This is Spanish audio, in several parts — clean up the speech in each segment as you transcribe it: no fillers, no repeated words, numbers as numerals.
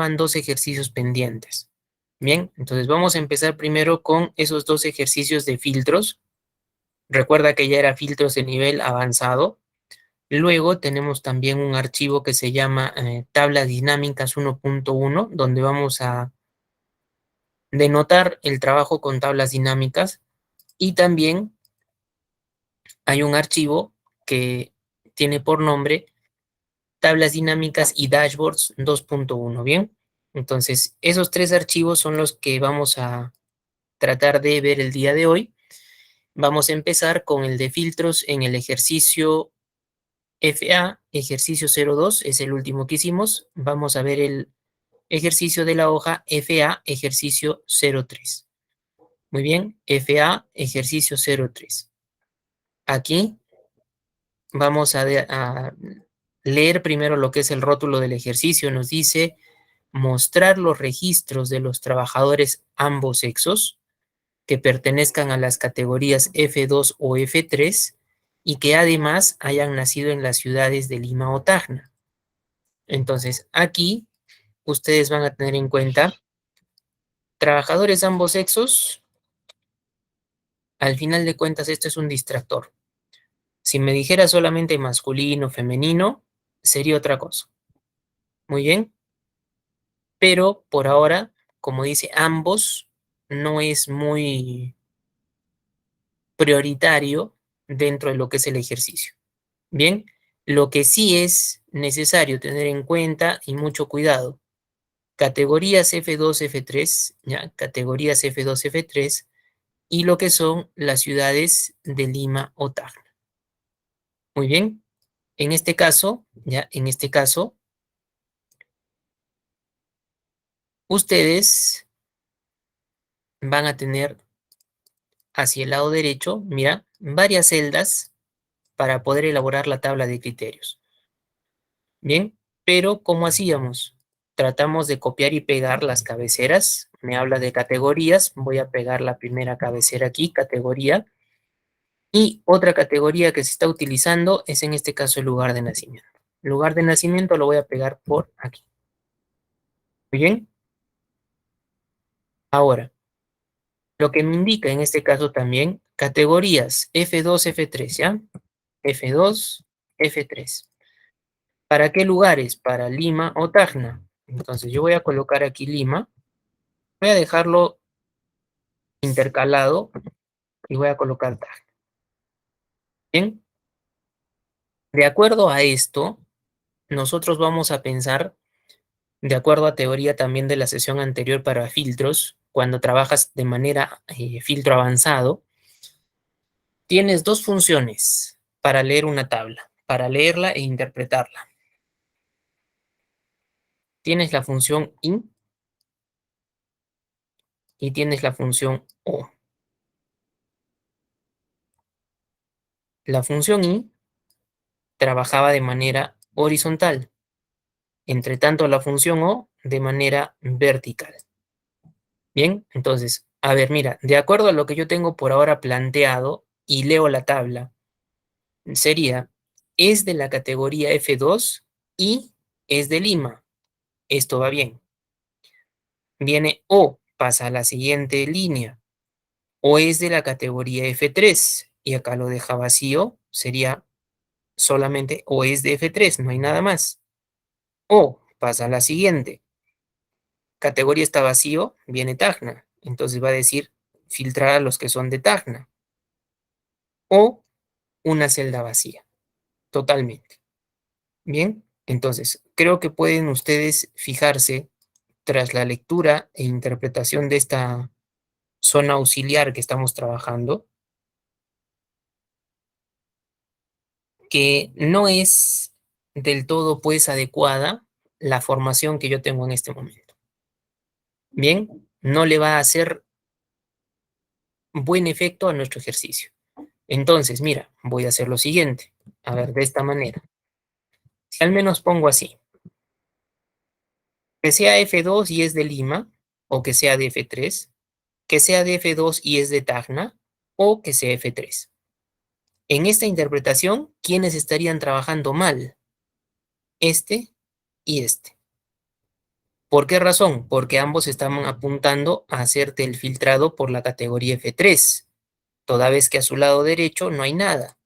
Van dos ejercicios pendientes. Bien, entonces vamos a empezar primero con esos dos ejercicios de filtros. Recuerda que ya era filtros de nivel avanzado. Luego tenemos también un archivo que se llama tablas dinámicas 1.1, donde vamos a denotar el trabajo con tablas dinámicas. Y también hay un archivo que tiene por nombre tablas dinámicas y dashboards 2.1, ¿bien? Entonces, esos tres archivos son los que vamos a tratar de ver el día de hoy. Vamos a empezar con el de filtros en el ejercicio FA, ejercicio 02, es el último que hicimos. Vamos a ver el ejercicio de la hoja FA, ejercicio 03. Muy bien, FA, ejercicio 03. Aquí vamos a leer primero lo que es el rótulo del ejercicio. Nos dice mostrar los registros de los trabajadores ambos sexos que pertenezcan a las categorías F2 o F3 y que además hayan nacido en las ciudades de Lima o Tacna. Entonces, aquí ustedes van a tener en cuenta trabajadores ambos sexos. Al final de cuentas, esto es un distractor. Si me dijera solamente masculino, femenino, sería otra cosa. Muy bien. Pero por ahora, como dice ambos, no es muy prioritario dentro de lo que es el ejercicio. Bien, lo que sí es necesario tener en cuenta y mucho cuidado, categorías F2, F3, ¿ya? Categorías F2, F3 y lo que son las ciudades de Lima o Tacna. Muy bien, en este caso, ya, en este caso, ustedes van a tener hacia el lado derecho, mira, varias celdas para poder elaborar la tabla de criterios. Bien, pero ¿cómo hacíamos? Tratamos de copiar y pegar las cabeceras. Me habla de categorías. Voy a pegar la primera cabecera aquí, categoría. Y otra categoría que se está utilizando es en este caso el lugar de nacimiento. El lugar de nacimiento lo voy a pegar por aquí. Muy bien. Ahora, lo que me indica en este caso también, categorías F2, F3, ¿ya? F2, F3. ¿Para qué lugares? Para Lima o Tacna. Entonces yo voy a colocar aquí Lima. Voy a dejarlo intercalado y voy a colocar tag. Bien, de acuerdo a esto, nosotros vamos a pensar, de acuerdo a teoría también de la sesión anterior para filtros, cuando trabajas de manera filtro avanzado, tienes dos funciones para leer una tabla, para leerla e interpretarla. Tienes la función in y tienes la función o. La función in trabajaba de manera horizontal, entre tanto la función o de manera vertical. Bien, entonces, a ver, mira, de acuerdo a lo que yo tengo por ahora planteado y leo la tabla, sería, es de la categoría F2 y es de Lima. Esto va bien. Viene O, pasa a la siguiente línea. O es de la categoría F3 y acá lo deja vacío, sería solamente o es de F3, no hay nada más. O pasa a la siguiente. Categoría está vacío, viene Tacna. Entonces va a decir filtrar a los que son de Tacna. O una celda vacía, totalmente. Bien, entonces creo que pueden ustedes fijarse tras la lectura e interpretación de esta zona auxiliar que estamos trabajando, que no es del todo pues adecuada la formación que yo tengo en este momento. Bien, no le va a hacer buen efecto a nuestro ejercicio. Entonces, mira, voy a hacer lo siguiente. A ver, de esta manera. Si al menos pongo así, que sea F2 y es de Lima, o que sea de F3, que sea de F2 y es de Tacna, o que sea F3. En esta interpretación, ¿quiénes estarían trabajando mal? Este y este. ¿Por qué razón? Porque ambos están apuntando a hacerte el filtrado por la categoría F3, toda vez que a su lado derecho no hay nada.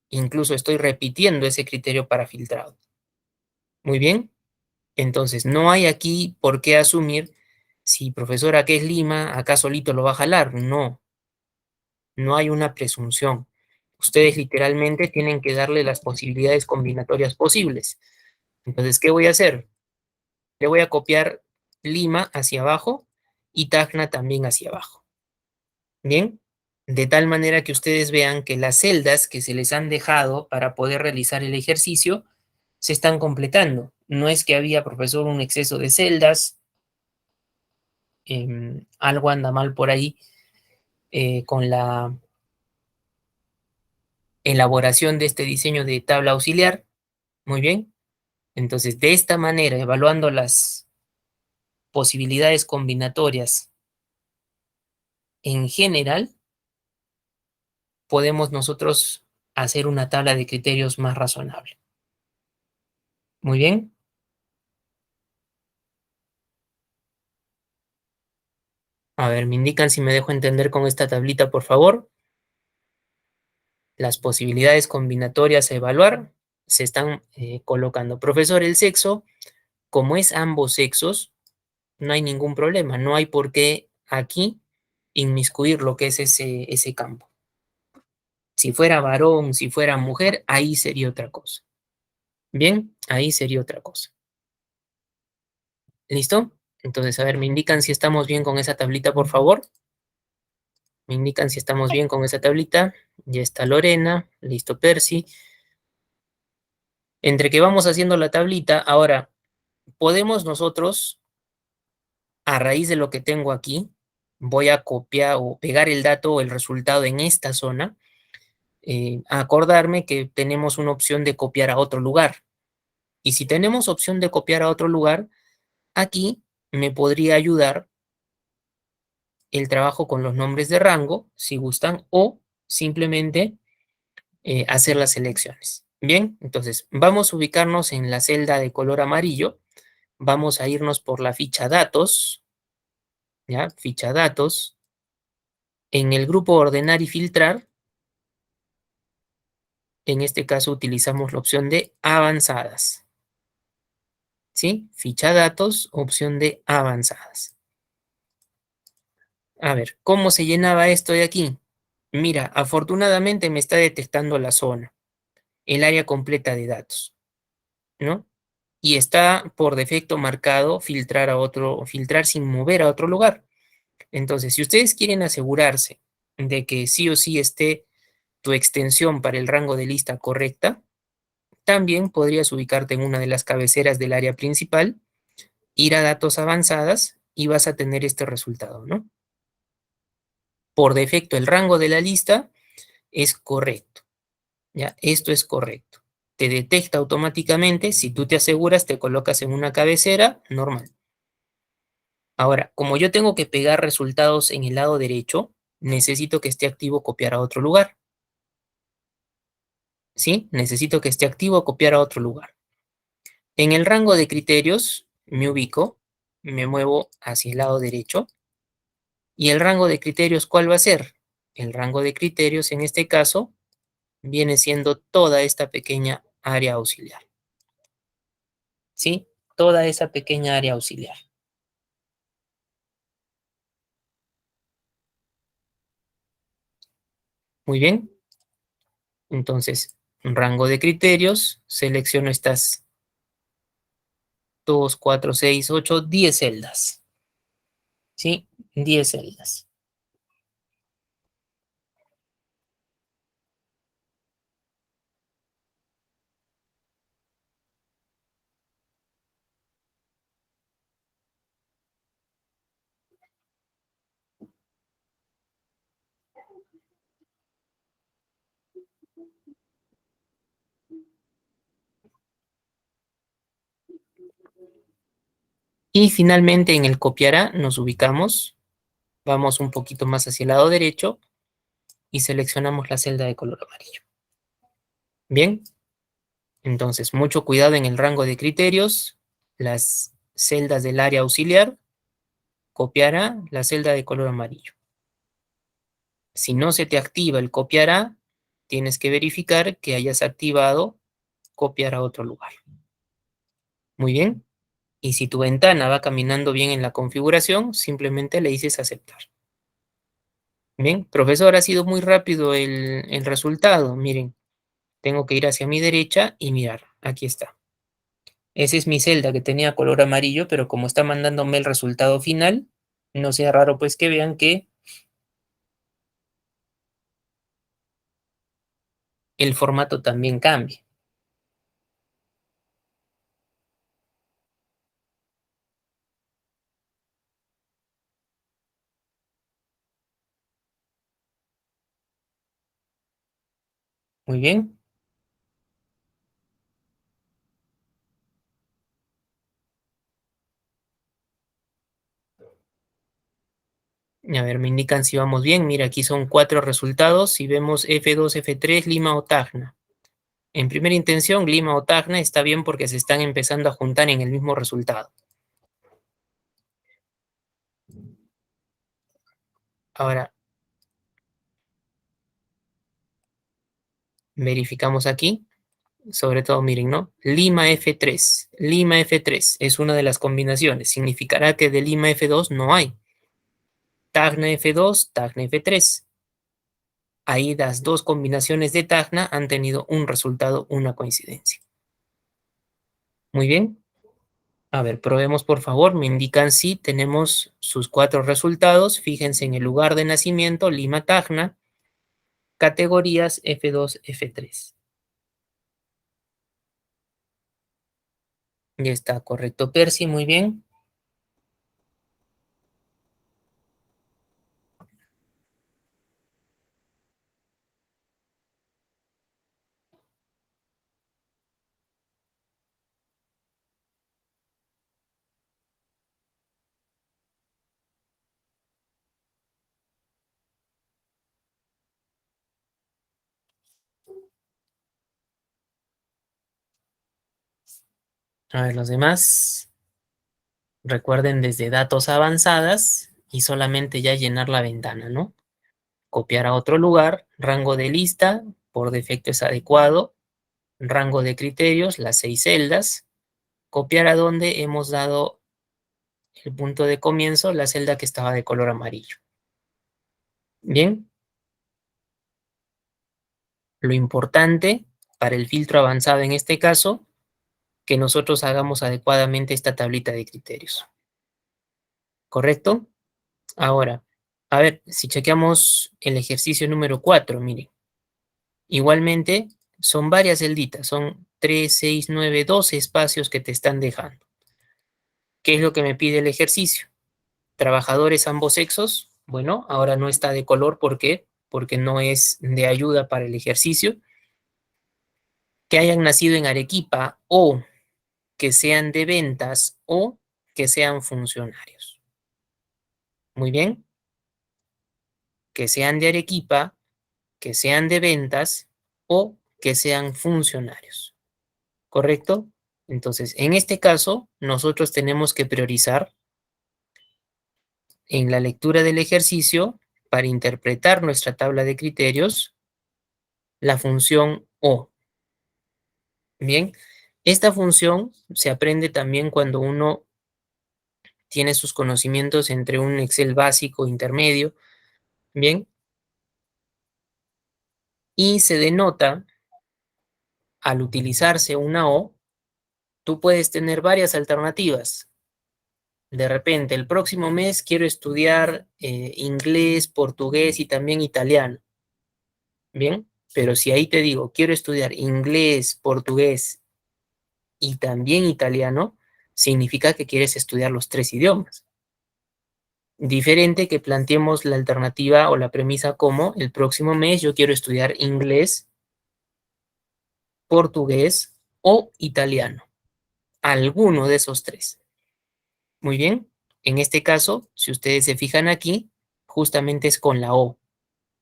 Incluso estoy repitiendo ese criterio para filtrado. Muy bien. Entonces, no hay aquí por qué asumir si profesora que es Lima, acá solito lo va a jalar. No, no hay una presunción. Ustedes literalmente tienen que darle las posibilidades combinatorias posibles. Entonces, ¿qué voy a hacer? Le voy a copiar Lima hacia abajo y Tacna también hacia abajo. Bien, de tal manera que ustedes vean que las celdas que se les han dejado para poder realizar el ejercicio se están completando. No es que había, profesor, un exceso de celdas, algo anda mal por ahí con la elaboración de este diseño de tabla auxiliar. Muy bien. Entonces, de esta manera, evaluando las posibilidades combinatorias en general, podemos nosotros hacer una tabla de criterios más razonable. Muy bien. A ver, me indican si me dejo entender con esta tablita, por favor. Las posibilidades combinatorias a evaluar se están colocando. Profesor, el sexo, como es ambos sexos, no hay ningún problema. No hay por qué aquí inmiscuir lo que es ese campo. Si fuera varón, si fuera mujer, ahí sería otra cosa. Bien, ahí sería otra cosa. ¿Listo? Entonces, a ver, me indican si estamos bien con esa tablita, por favor. Me indican si estamos bien con esa tablita. Ya está Lorena. Listo, Percy. Entre que vamos haciendo la tablita, ahora, podemos nosotros, a raíz de lo que tengo aquí, voy a copiar o pegar el dato o el resultado en esta zona, acordarme que tenemos una opción de copiar a otro lugar. Y si tenemos opción de copiar a otro lugar, aquí me podría ayudar el trabajo con los nombres de rango, si gustan, o simplemente hacer las selecciones. Bien, entonces vamos a ubicarnos en la celda de color amarillo. Vamos a irnos por la ficha datos, ¿ya? Ficha datos. En el grupo ordenar y filtrar, en este caso utilizamos la opción de avanzadas. ¿Sí? Ficha datos, opción de avanzadas. A ver, ¿cómo se llenaba esto de aquí? Mira, afortunadamente me está detectando la zona, el área completa de datos, ¿no? Y está por defecto marcado filtrar a otro, filtrar sin mover a otro lugar. Entonces, si ustedes quieren asegurarse de que sí o sí esté tu extensión para el rango de lista correcta, también podrías ubicarte en una de las cabeceras del área principal, ir a datos avanzadas y vas a tener este resultado, ¿no? Por defecto, el rango de la lista es correcto, ¿ya? Esto es correcto. Te detecta automáticamente, si tú te aseguras, te colocas en una cabecera normal. Ahora, como yo tengo que pegar resultados en el lado derecho, necesito que esté activo copiar a otro lugar. ¿Sí? Necesito que esté activo copiar a otro lugar. En el rango de criterios, me ubico, me muevo hacia el lado derecho. ¿Y el rango de criterios cuál va a ser? El rango de criterios, en este caso, viene siendo toda esta pequeña área auxiliar. ¿Sí? Toda esa pequeña área auxiliar. Muy bien. Entonces, rango de criterios, selecciono estas 2, 4, 6, 8, 10 celdas. ¿Sí? 10 celdas. Y finalmente en el copiará nos ubicamos, vamos un poquito más hacia el lado derecho y seleccionamos la celda de color amarillo. Bien, entonces mucho cuidado en el rango de criterios, las celdas del área auxiliar, copiar A, la celda de color amarillo. Si no se te activa el copiar A, tienes que verificar que hayas activado copiar a otro lugar. Muy bien. Y si tu ventana va caminando bien en la configuración, simplemente le dices aceptar. Bien, profesor, ha sido muy rápido el resultado. Miren, tengo que ir hacia mi derecha y mirar. Aquí está. Esa es mi celda que tenía color amarillo, pero como está mandándome el resultado final, no sea raro pues que vean que el formato también cambia. Muy bien. A ver, me indican si vamos bien. Mira, aquí son 4 resultados. Si vemos F2, F3, Lima o Tacna. En primera intención, Lima o Tacna está bien porque se están empezando a juntar en el mismo resultado. Ahora, verificamos aquí. Sobre todo, miren, ¿no? Lima F3. Lima F3 es una de las combinaciones. Significará que de Lima F2 no hay. Tacna F2, Tacna F3. Ahí las dos combinaciones de Tacna han tenido un resultado, una coincidencia. Muy bien. A ver, probemos por favor. Me indican si tenemos sus 4 resultados. Fíjense en el lugar de nacimiento, Lima Tacna. Categorías F2, F3. Ya está correcto, Percy, muy bien. A ver, los demás. Recuerden desde datos avanzadas y solamente ya llenar la ventana, ¿no? Copiar a otro lugar, rango de lista, por defecto es adecuado, rango de criterios, las 6 celdas, copiar a donde hemos dado el punto de comienzo, la celda que estaba de color amarillo. Bien, lo importante para el filtro avanzado en este caso, que nosotros hagamos adecuadamente esta tablita de criterios. ¿Correcto? Ahora, a ver, si chequeamos el ejercicio número 4, miren. Igualmente, son varias celditas, son 3, 6, 9, 12 espacios que te están dejando. ¿Qué es lo que me pide el ejercicio? Trabajadores ambos sexos. Bueno, ahora no está de color, ¿por qué? Porque no es de ayuda para el ejercicio. Que hayan nacido en Arequipa o que sean de ventas o que sean funcionarios. Muy bien. Que sean de Arequipa, que sean de ventas o que sean funcionarios. ¿Correcto? Entonces, en este caso, nosotros tenemos que priorizar en la lectura del ejercicio para interpretar nuestra tabla de criterios la función O. Bien, esta función se aprende también cuando uno tiene sus conocimientos entre un Excel básico, intermedio, bien, y se denota al utilizarse una O, tú puedes tener varias alternativas. De repente, el próximo mes quiero estudiar inglés, portugués y también italiano. Bien, pero si ahí te digo, quiero estudiar inglés, portugués y también italiano, significa que quieres estudiar los 3 idiomas. Diferente que planteemos la alternativa o la premisa como el próximo mes yo quiero estudiar inglés, portugués o italiano. Alguno de esos 3. Muy bien. En este caso, si ustedes se fijan aquí, justamente es con la O.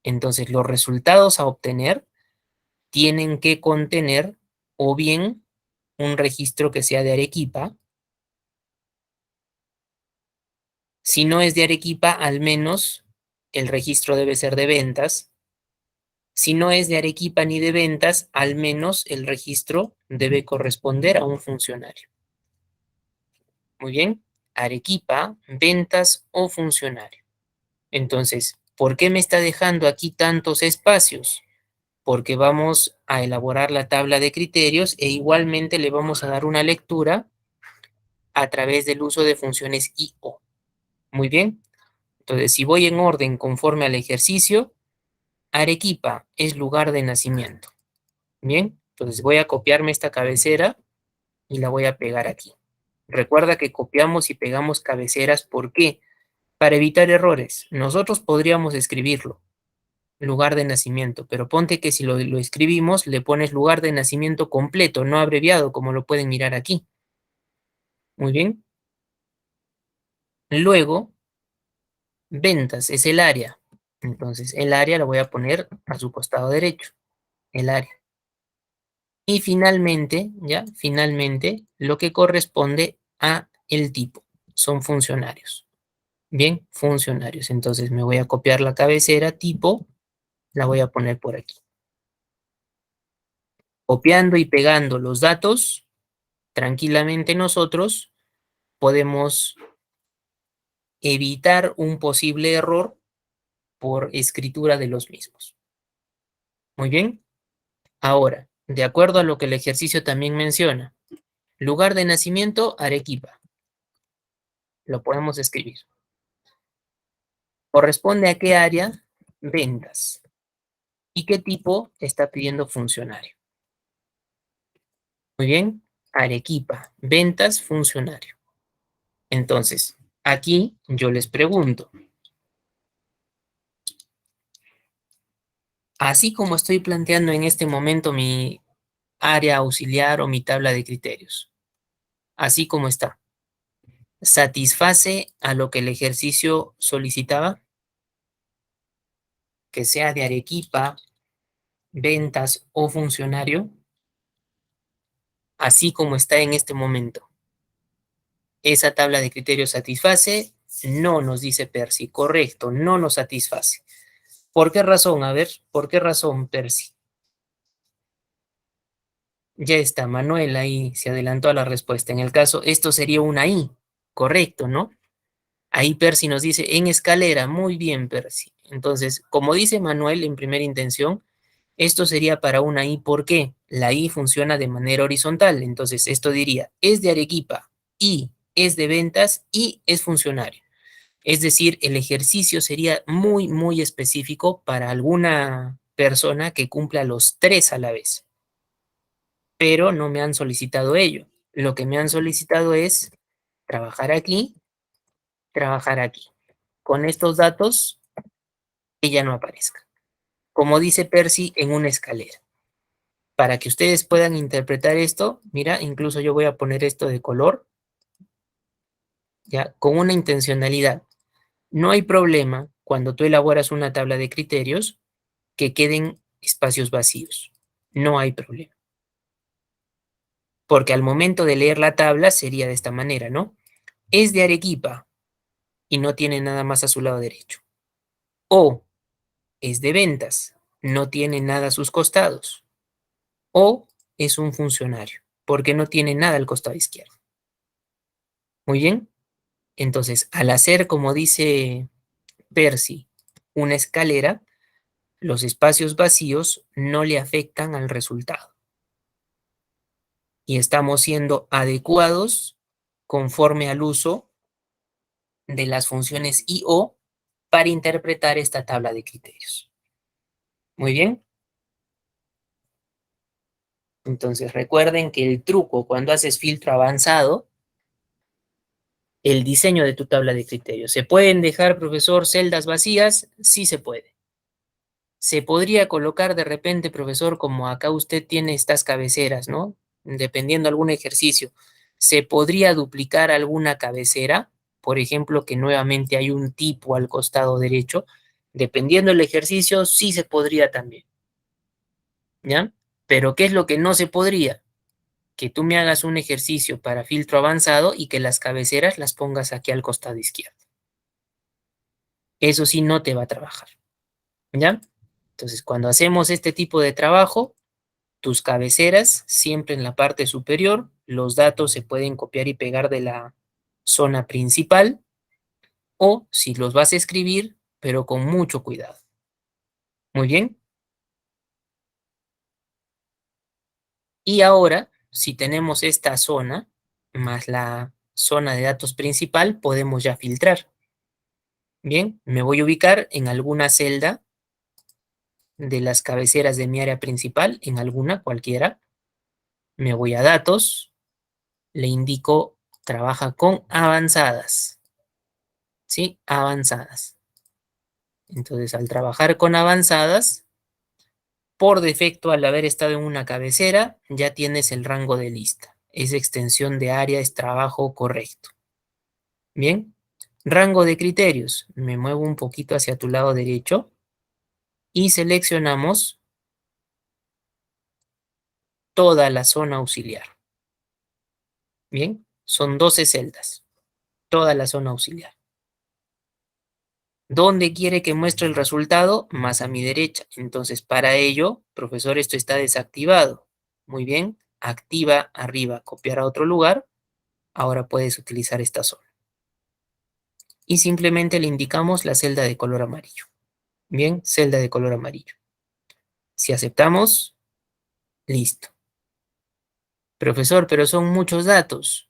Entonces, los resultados a obtener tienen que contener o bien un registro que sea de Arequipa Si no es de Arequipa, al menos el registro debe ser de ventas. Si no es de Arequipa ni de ventas, al menos el registro debe corresponder a un funcionario. Muy bien, Arequipa, ventas o funcionario. Entonces, ¿por qué me está dejando aquí tantos espacios? Porque vamos a elaborar la tabla de criterios e igualmente le vamos a dar una lectura a través del uso de funciones IO. Muy bien, entonces si voy en orden conforme al ejercicio, Arequipa es lugar de nacimiento. Bien, entonces voy a copiarme esta cabecera y la voy a pegar aquí. Recuerda que copiamos y pegamos cabeceras, ¿por qué? Para evitar errores. Nosotros podríamos escribirlo, lugar de nacimiento, pero ponte que si lo escribimos, le pones lugar de nacimiento completo, no abreviado, como lo pueden mirar aquí. Muy bien. Luego, ventas es el área. Entonces, el área lo voy a poner a su costado derecho, el área. Y finalmente, ya, finalmente, lo que corresponde a el tipo, son funcionarios. Bien, funcionarios. Entonces me voy a copiar la cabecera tipo, la voy a poner por aquí. Copiando y pegando los datos, tranquilamente nosotros podemos evitar un posible error por escritura de los mismos. Muy bien. Ahora, de acuerdo a lo que el ejercicio también menciona, lugar de nacimiento, Arequipa. Lo podemos escribir. ¿Corresponde a qué área? Ventas. ¿Y qué tipo está pidiendo funcionario? Muy bien. Arequipa, ventas, funcionario. Entonces, aquí yo les pregunto, así como estoy planteando en este momento mi área auxiliar o mi tabla de criterios, así como está, ¿satisface a lo que el ejercicio solicitaba? Que sea de Arequipa, ventas o funcionario, así como está en este momento. ¿Esa tabla de criterios satisface? No, nos dice Percy. Correcto, no nos satisface. ¿Por qué razón? A ver, ¿por qué razón, Percy? Ya está, Manuel ahí se adelantó a la respuesta. En el caso, esto sería una I, correcto, ¿no? Ahí Percy nos dice en escalera. Muy bien, Percy. Entonces, como dice Manuel en primera intención, esto sería para una I. ¿Por qué? La I funciona de manera horizontal. Entonces, esto diría, es de Arequipa, I es de ventas y es funcionario. Es decir, el ejercicio sería muy, muy específico para alguna persona que cumpla los tres a la vez. Pero no me han solicitado ello. Lo que me han solicitado es trabajar aquí. Con estos datos, ella no aparezca. Como dice Percy, en una escalera. Para que ustedes puedan interpretar esto, mira, incluso yo voy a poner esto de color, ya, con una intencionalidad. No hay problema cuando tú elaboras una tabla de criterios que queden espacios vacíos. No hay problema. Porque al momento de leer la tabla sería de esta manera, ¿no? Es de Arequipa y no tiene nada más a su lado derecho. O es de ventas, no tiene nada a sus costados. O es un funcionario, porque no tiene nada al costado izquierdo. Muy bien. Entonces, al hacer, como dice Percy, una escalera, los espacios vacíos no le afectan al resultado. Y estamos siendo adecuados conforme al uso de las funciones IO para interpretar esta tabla de criterios. Muy bien. Entonces recuerden que el truco cuando haces filtro avanzado, el diseño de tu tabla de criterios. ¿Se pueden dejar, profesor, celdas vacías? Sí se puede. Se podría colocar de repente, profesor, como acá usted tiene estas cabeceras, ¿no? Dependiendo algún ejercicio. ¿Se podría duplicar alguna cabecera? Por ejemplo, que nuevamente hay un tipo al costado derecho. Dependiendo del ejercicio, sí se podría también. ¿Ya? Pero ¿qué es lo que no se podría? Que tú me hagas un ejercicio para filtro avanzado y que las cabeceras las pongas aquí al costado izquierdo. eso sí no te va a trabajar, ¿ya? Entonces, cuando hacemos este tipo de trabajo, tus cabeceras siempre en la parte superior, los datos se pueden copiar y pegar de la zona principal, o si los vas a escribir, pero con mucho cuidado. Muy bien. Y ahora, si tenemos esta zona, más la zona de datos principal, podemos ya filtrar. Bien, me voy a ubicar en alguna celda de las cabeceras de mi área principal, en alguna, cualquiera. Me voy a datos, le indico, trabaja con avanzadas. ¿Sí? Avanzadas. Entonces, al trabajar con avanzadas, por defecto, al haber estado en una cabecera, ya tienes el rango de lista. Esa extensión de área es trabajo correcto. Bien. Rango de criterios. Me muevo un poquito hacia tu lado derecho y seleccionamos toda la zona auxiliar. Bien. Son 12 celdas. Toda la zona auxiliar. ¿Dónde quiere que muestre el resultado? Más a mi derecha. Entonces, para ello, profesor, esto está desactivado. Muy bien. Activa arriba, copiar a otro lugar. Ahora puedes utilizar esta zona. Y simplemente le indicamos la celda de color amarillo. Bien, celda de color amarillo. Si aceptamos, listo. Profesor, pero son muchos datos.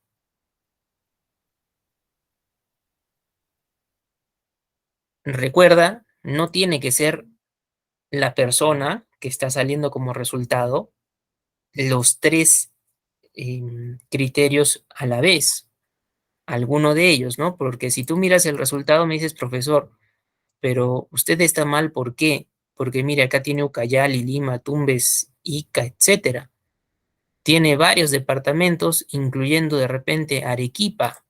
Recuerda, no tiene que ser la persona que está saliendo como resultado los tres criterios a la vez. Alguno de ellos, ¿no? Porque si tú miras el resultado, me dices, profesor, pero usted está mal, ¿por qué? Porque mire, acá tiene Ucayali, Lima, Tumbes, Ica, etcétera. Tiene varios departamentos, incluyendo de repente Arequipa,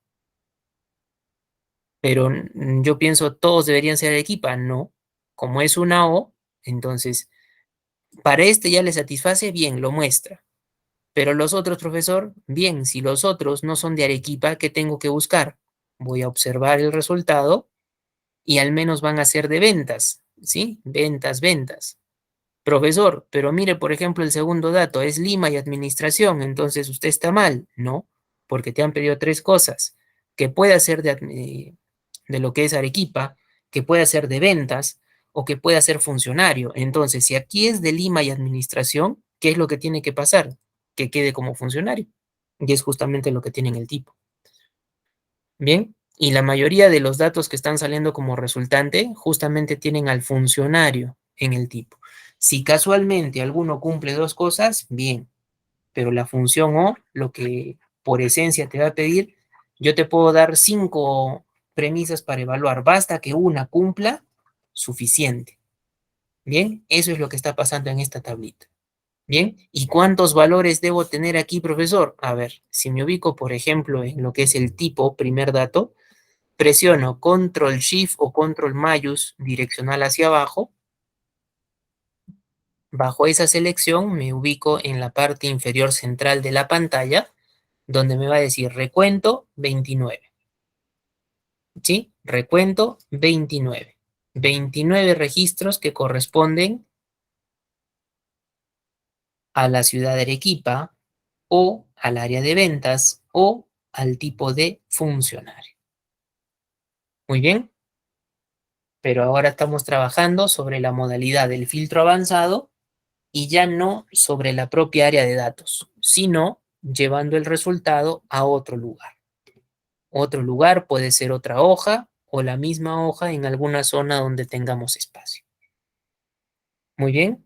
pero yo pienso todos deberían ser Arequipa, no. Como es una O, entonces para este ya le satisface, bien, lo muestra. Pero los otros, profesor, bien, si los otros no son de Arequipa, ¿qué tengo que buscar? Voy a observar el resultado y al menos van a ser de ventas, ¿sí? Ventas, ventas. Profesor, pero mire, por ejemplo, el segundo dato es Lima y administración, entonces usted está mal, ¿no? Porque te han pedido tres cosas, que pueda ser de lo que es Arequipa, que pueda ser de ventas o que pueda ser funcionario. Entonces, si aquí es de Lima y administración, ¿qué es lo que tiene que pasar? Que quede como funcionario. Y es justamente lo que tiene en el tipo. Bien, y la mayoría de los datos que están saliendo como resultante justamente tienen al funcionario en el tipo. Si casualmente alguno cumple dos cosas, bien, pero la función o lo que por esencia te va a pedir, yo te puedo dar 5 premisas para evaluar. Basta que una cumpla, suficiente. Bien, eso es lo que está pasando en esta tablita. Bien, ¿y cuántos valores debo tener aquí, profesor? A ver, si me ubico, por ejemplo, en lo que es el tipo, primer dato, presiono Control Shift o Control Mayús direccional hacia abajo. Bajo esa selección me ubico en la parte inferior central de la pantalla, donde me va a decir recuento 29. ¿Sí? Recuento 29. 29 registros que corresponden a la ciudad de Arequipa o al área de ventas o al tipo de funcionario. Muy bien, pero ahora estamos trabajando sobre la modalidad del filtro avanzado y ya no sobre la propia área de datos, sino llevando el resultado a otro lugar. Otro lugar puede ser otra hoja o la misma hoja en alguna zona donde tengamos espacio. Muy bien.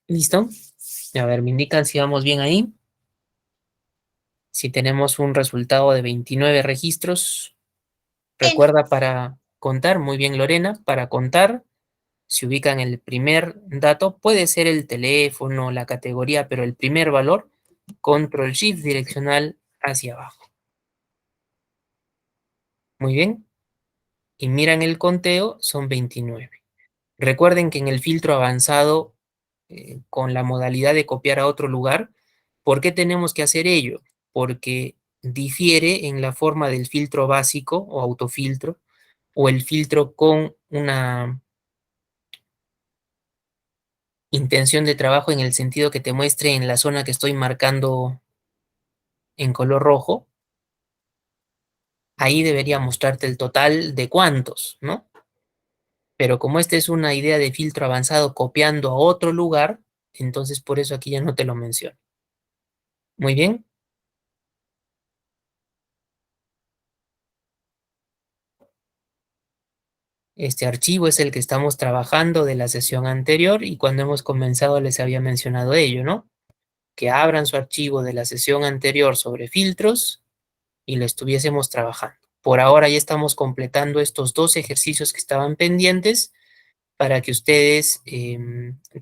¿Listo? A ver, me indican si vamos bien ahí. Si tenemos un resultado de 29 registros, recuerda para Contar, muy bien, Lorena. Para contar, se ubican el primer dato, puede ser el teléfono, la categoría, pero el primer valor, control shift direccional hacia abajo. Muy bien. Y miran el conteo, son 29. Recuerden que en el filtro avanzado, con la modalidad de copiar a otro lugar, ¿por qué tenemos que hacer ello? Porque difiere en la forma del filtro básico o autofiltro, o el filtro con una intención de trabajo en el sentido que te muestre en la zona que estoy marcando en color rojo. Ahí debería mostrarte el total de cuántos, ¿no? Pero como esta es una idea de filtro avanzado copiando a otro lugar, entonces por eso aquí ya no te lo menciono. Muy bien. Este archivo es el que estamos trabajando de la sesión anterior y cuando hemos comenzado les había mencionado ello, ¿no? Que abran su archivo de la sesión anterior sobre filtros y lo estuviésemos trabajando. Por ahora ya estamos completando estos dos ejercicios que estaban pendientes para que ustedes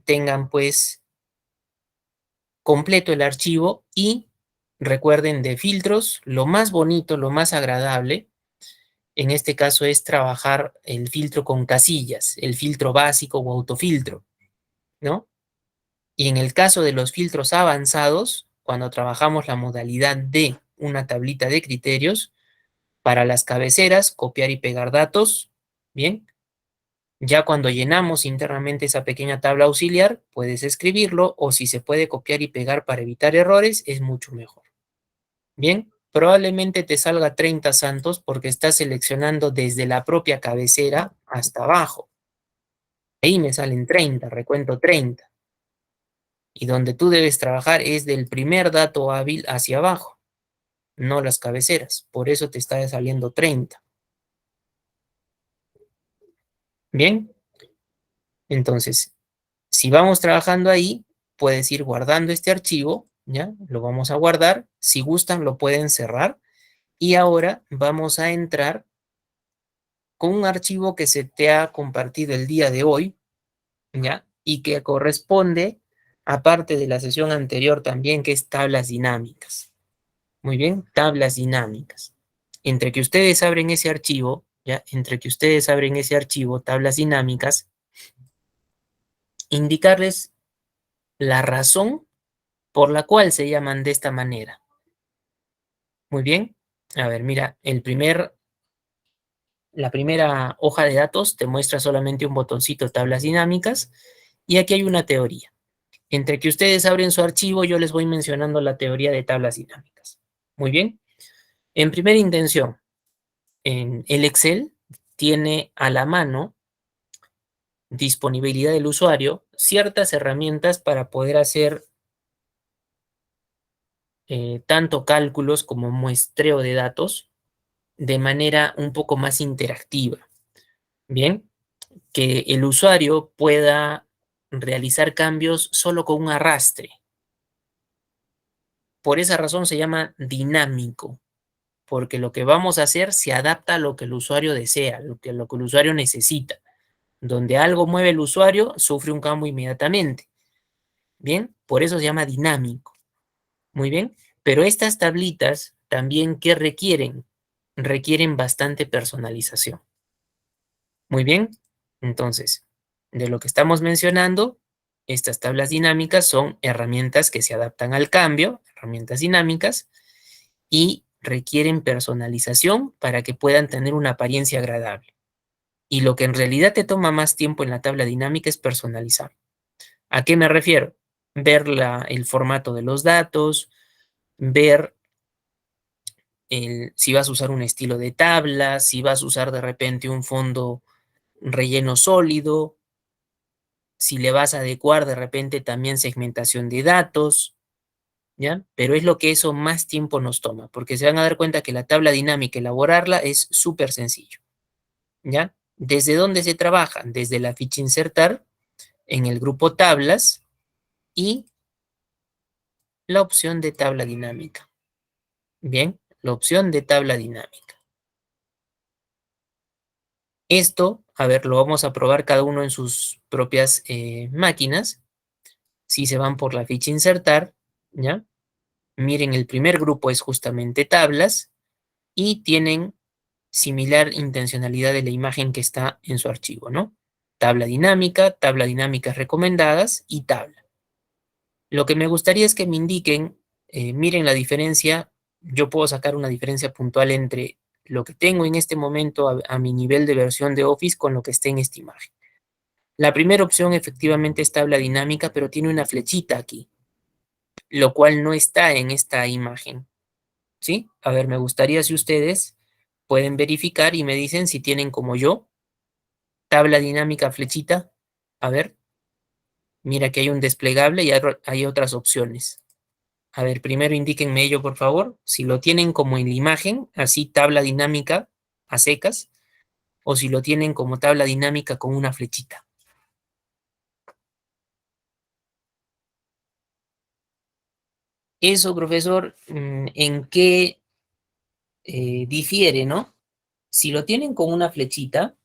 tengan pues completo el archivo y recuerden de filtros, lo más bonito, lo más agradable, en este caso es trabajar el filtro con casillas, el filtro básico o autofiltro, ¿no? Y en el caso de los filtros avanzados, cuando trabajamos la modalidad de una tablita de criterios, para las cabeceras, copiar y pegar datos, ¿bien? Ya cuando llenamos internamente esa pequeña tabla auxiliar, puedes escribirlo o si se puede copiar y pegar para evitar errores, es mucho mejor. Bien, probablemente te salga 30 santos porque estás seleccionando desde la propia cabecera hasta abajo. Ahí me salen 30, recuento 30. Y donde tú debes trabajar es del primer dato hábil hacia abajo, no las cabeceras. Por eso te está saliendo 30. Bien, entonces, si vamos trabajando ahí, puedes ir guardando este archivo, ¿ya? Lo vamos a guardar. Si gustan, lo pueden cerrar. Y ahora vamos a entrar con un archivo que se te ha compartido el día de hoy, ¿ya? Y que corresponde, aparte de la sesión anterior también, que es tablas dinámicas. Muy bien, tablas dinámicas. Entre que ustedes abren ese archivo, ¿ya? Entre que ustedes abren ese archivo, tablas dinámicas, indicarles la razón por la cual se llaman de esta manera. Muy bien. A ver, mira, la primera hoja de datos te muestra solamente un botoncito tablas dinámicas y aquí hay una teoría. Entre que ustedes abren su archivo, yo les voy mencionando la teoría de tablas dinámicas. Muy bien. En primera intención, en el Excel tiene a la mano disponibilidad del usuario ciertas herramientas para poder hacer tanto cálculos como muestreo de datos de manera un poco más interactiva. Bien, que el usuario pueda realizar cambios solo con un arrastre. Por esa razón se llama dinámico, porque lo que vamos a hacer se adapta a lo que el usuario desea, lo que el usuario necesita. Donde algo mueve el usuario, sufre un cambio inmediatamente. Bien, por eso se llama dinámico. Muy bien, pero estas tablitas también, ¿qué requieren? Requieren bastante personalización. Muy bien, entonces, de lo que estamos mencionando, estas tablas dinámicas son herramientas que se adaptan al cambio, herramientas dinámicas, y requieren personalización para que puedan tener una apariencia agradable. Y lo que en realidad te toma más tiempo en la tabla dinámica es personalizar. ¿A qué me refiero? Ver el formato de los datos, ver si vas a usar un estilo de tabla, si vas a usar de repente un fondo relleno sólido, si le vas a adecuar de repente también segmentación de datos, ¿ya? Pero es lo que eso más tiempo nos toma, porque se van a dar cuenta que la tabla dinámica, elaborarla es súper sencillo, ¿ya? ¿Desde dónde se trabaja? Desde la ficha insertar en el grupo tablas y la opción de tabla dinámica. Bien, la opción de tabla dinámica. Esto, a ver, lo vamos a probar cada uno en sus propias máquinas. Si se van por la ficha insertar, ¿ya? Miren, el primer grupo es justamente tablas y tienen similar intencionalidad de la imagen que está en su archivo, ¿no? Tabla dinámicas recomendadas y tabla. Lo que me gustaría es que me indiquen, miren la diferencia, yo puedo sacar una diferencia puntual entre lo que tengo en este momento a mi nivel de versión de Office con lo que esté en esta imagen. La primera opción efectivamente es tabla dinámica, pero tiene una flechita aquí, lo cual no está en esta imagen, ¿sí? A ver, me gustaría si ustedes pueden verificar y me dicen si tienen como yo, tabla dinámica flechita. A ver, mira que hay un desplegable y hay otras opciones. A ver, primero indíquenme ello, por favor. Si lo tienen como en la imagen, así tabla dinámica a secas, o si lo tienen como tabla dinámica con una flechita. Eso, profesor, ¿en qué difiere, no? Si lo tienen con una flechita,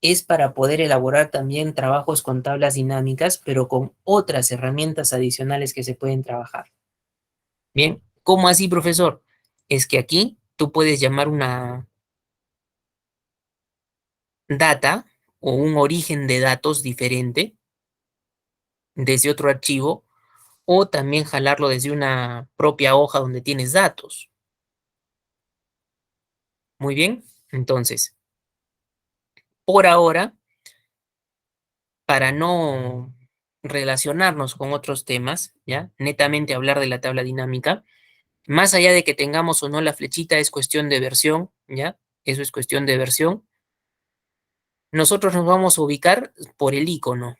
es para poder elaborar también trabajos con tablas dinámicas, pero con otras herramientas adicionales que se pueden trabajar. Bien, ¿cómo así, profesor? Es que aquí tú puedes llamar una data o un origen de datos diferente desde otro archivo o también jalarlo desde una propia hoja donde tienes datos. Muy bien, entonces, por ahora, para no relacionarnos con otros temas, ¿ya? Netamente hablar de la tabla dinámica, más allá de que tengamos o no la flechita, es cuestión de versión, ¿ya? Eso es cuestión de versión. Nosotros nos vamos a ubicar por el icono.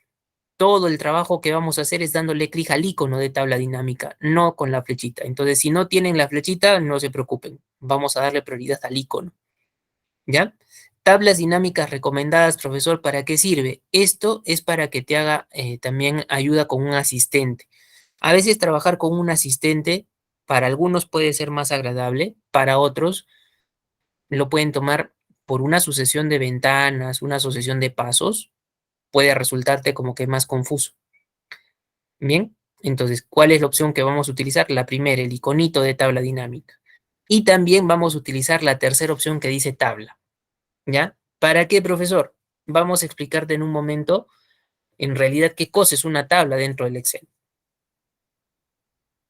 Todo el trabajo que vamos a hacer es dándole clic al icono de tabla dinámica, no con la flechita. Entonces, si no tienen la flechita, no se preocupen. Vamos a darle prioridad al icono, ¿ya? Tablas dinámicas recomendadas, profesor, ¿para qué sirve? Esto es para que te haga también ayuda con un asistente. A veces trabajar con un asistente, para algunos puede ser más agradable, para otros lo pueden tomar por una sucesión de ventanas, una sucesión de pasos, puede resultarte como que más confuso. Bien, entonces, ¿cuál es la opción que vamos a utilizar? La primera, el iconito de tabla dinámica. Y también vamos a utilizar la tercera opción que dice tabla, ¿ya? ¿Para qué, profesor? Vamos a explicarte en un momento, en realidad, qué cosa es una tabla dentro del Excel.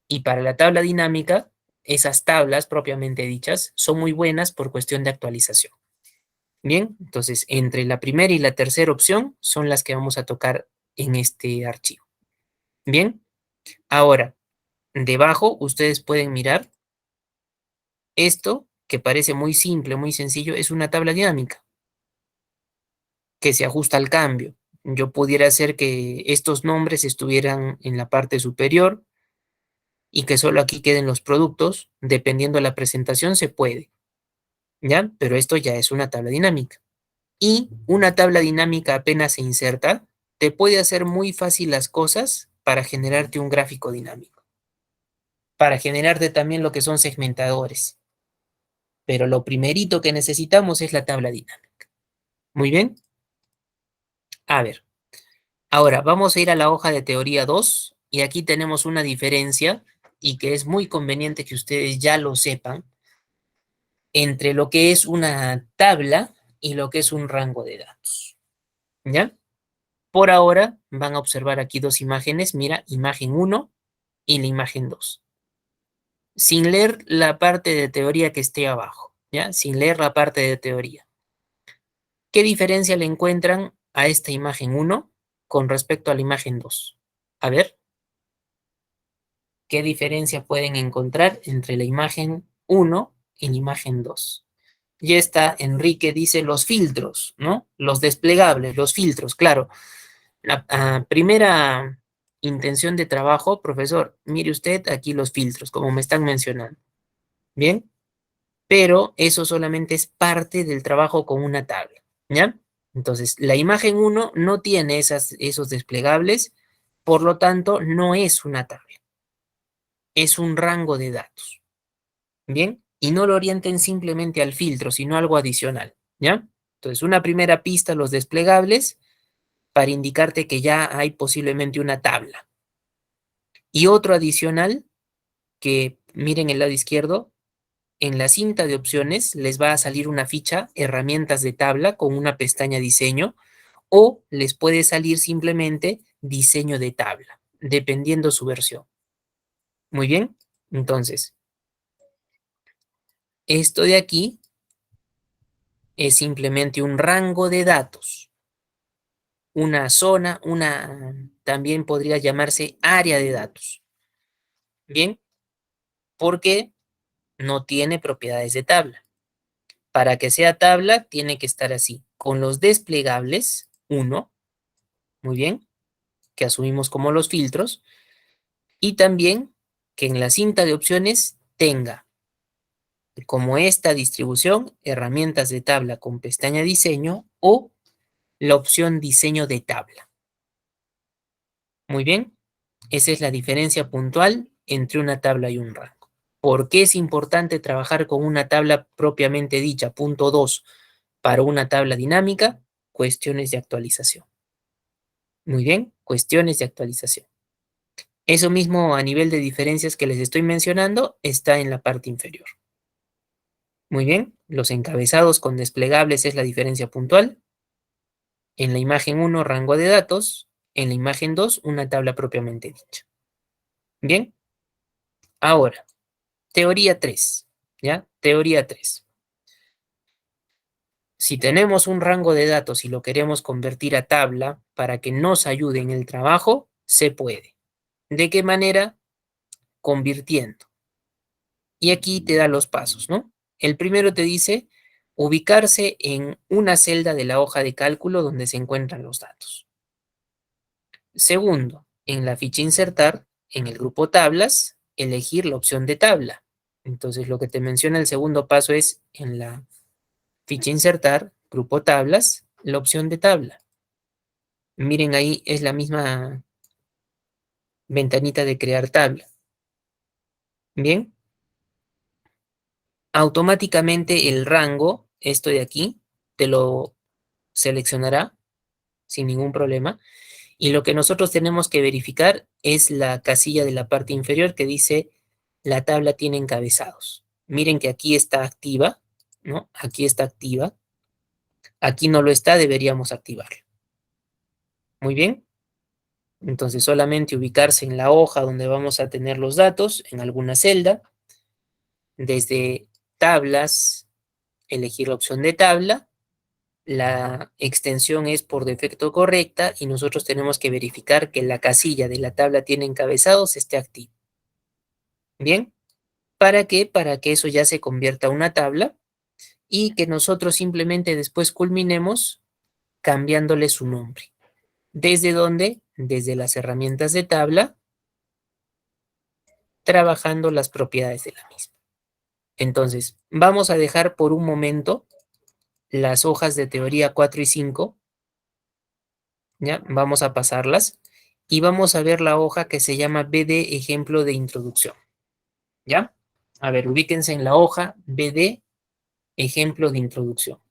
Y para la tabla dinámica, esas tablas propiamente dichas son muy buenas por cuestión de actualización. Bien, entonces, entre la primera y la tercera opción son las que vamos a tocar en este archivo. Bien, ahora, debajo ustedes pueden mirar esto, que parece muy simple, muy sencillo, es una tabla dinámica que se ajusta al cambio. Yo pudiera hacer que estos nombres estuvieran en la parte superior y que solo aquí queden los productos, dependiendo de la presentación se puede, ¿ya? Pero esto ya es una tabla dinámica. Y una tabla dinámica apenas se inserta, te puede hacer muy fácil las cosas para generarte un gráfico dinámico, para generarte también lo que son segmentadores. Pero lo primerito que necesitamos es la tabla dinámica. Muy bien. A ver, ahora vamos a ir a la hoja de teoría 2 y aquí tenemos una diferencia y que es muy conveniente que ustedes ya lo sepan entre lo que es una tabla y lo que es un rango de datos. ¿Ya? Por ahora van a observar aquí dos imágenes, mira, imagen 1 y la imagen 2. Sin leer la parte de teoría que esté abajo, ¿ya? Sin leer la parte de teoría. ¿Qué diferencia le encuentran a esta imagen 1 con respecto a la imagen 2? A ver, ¿qué diferencia pueden encontrar entre la imagen 1 y la imagen 2? Y está, Enrique dice los filtros, ¿no? Los desplegables, los filtros, claro. La primera intención de trabajo, profesor, mire usted aquí los filtros, como me están mencionando. Bien, pero eso solamente es parte del trabajo con una tabla, ¿ya? Entonces, la imagen 1 no tiene esos desplegables, por lo tanto, no es una tabla, es un rango de datos, ¿bien? Y no lo orienten simplemente al filtro, sino algo adicional, ¿ya? Entonces, una primera pista, los desplegables, para indicarte que ya hay posiblemente una tabla. Y otro adicional, que miren el lado izquierdo, en la cinta de opciones les va a salir una ficha, herramientas de tabla con una pestaña diseño, o les puede salir simplemente diseño de tabla, dependiendo su versión. Muy bien, entonces, esto de aquí es simplemente un rango de datos, una zona, también podría llamarse área de datos. Bien, porque no tiene propiedades de tabla. Para que sea tabla, tiene que estar así, con los desplegables, 1, muy bien, que asumimos como los filtros, y también que en la cinta de opciones tenga como esta distribución, herramientas de tabla con pestaña diseño o la opción diseño de tabla. Muy bien, esa es la diferencia puntual entre una tabla y un rango. ¿Por qué es importante trabajar con una tabla propiamente dicha? Punto 2, para una tabla dinámica, cuestiones de actualización. Muy bien, cuestiones de actualización. Eso mismo a nivel de diferencias que les estoy mencionando está en la parte inferior. Muy bien, los encabezados con desplegables es la diferencia puntual. En la imagen 1, rango de datos. En la imagen 2, una tabla propiamente dicha. Bien, ahora, teoría 3. ¿Ya? Teoría 3. Si tenemos un rango de datos y lo queremos convertir a tabla para que nos ayude en el trabajo, se puede. ¿De qué manera? Convirtiendo. Y aquí te da los pasos, ¿no? El primero te dice ubicarse en una celda de la hoja de cálculo donde se encuentran los datos. Segundo, en la ficha insertar, en el grupo tablas, elegir la opción de tabla. Entonces, lo que te menciona el segundo paso es en la ficha insertar, grupo tablas, la opción de tabla. Miren ahí, es la misma ventanita de crear tabla. Bien, automáticamente el rango, esto de aquí, te lo seleccionará sin ningún problema. Y lo que nosotros tenemos que verificar es la casilla de la parte inferior que dice la tabla tiene encabezados. Miren que aquí está activa, ¿no? Aquí está activa. Aquí no lo está, deberíamos activarlo. Muy bien. Entonces solamente ubicarse en la hoja donde vamos a tener los datos, en alguna celda. Desde tablas, elegir la opción de tabla. La extensión es por defecto correcta y nosotros tenemos que verificar que la casilla de la tabla tiene encabezados esté activa. Bien, ¿para qué? Para que eso ya se convierta a una tabla y que nosotros simplemente después culminemos cambiándole su nombre. ¿Desde dónde? Desde las herramientas de tabla, trabajando las propiedades de la misma. Entonces, vamos a dejar por un momento las hojas de teoría 4 y 5. ¿Ya? Vamos a pasarlas y vamos a ver la hoja que se llama BD ejemplo de introducción. ¿Ya? A ver, ubíquense en la hoja BD ejemplo de introducción.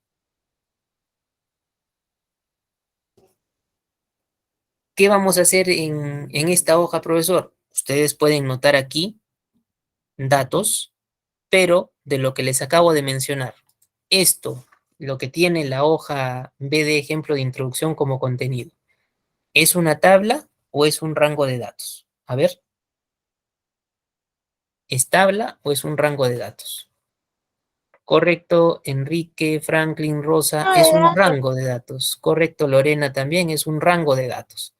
¿Qué vamos a hacer en esta hoja, profesor? Ustedes pueden notar aquí datos, pero de lo que les acabo de mencionar. Esto, lo que tiene la hoja BD ejemplo de introducción como contenido, ¿es una tabla o es un rango de datos? A ver, ¿es tabla o es un rango de datos? Correcto, Enrique, Franklin, Rosa, es un rango de datos. Correcto, Lorena también es un rango de datos.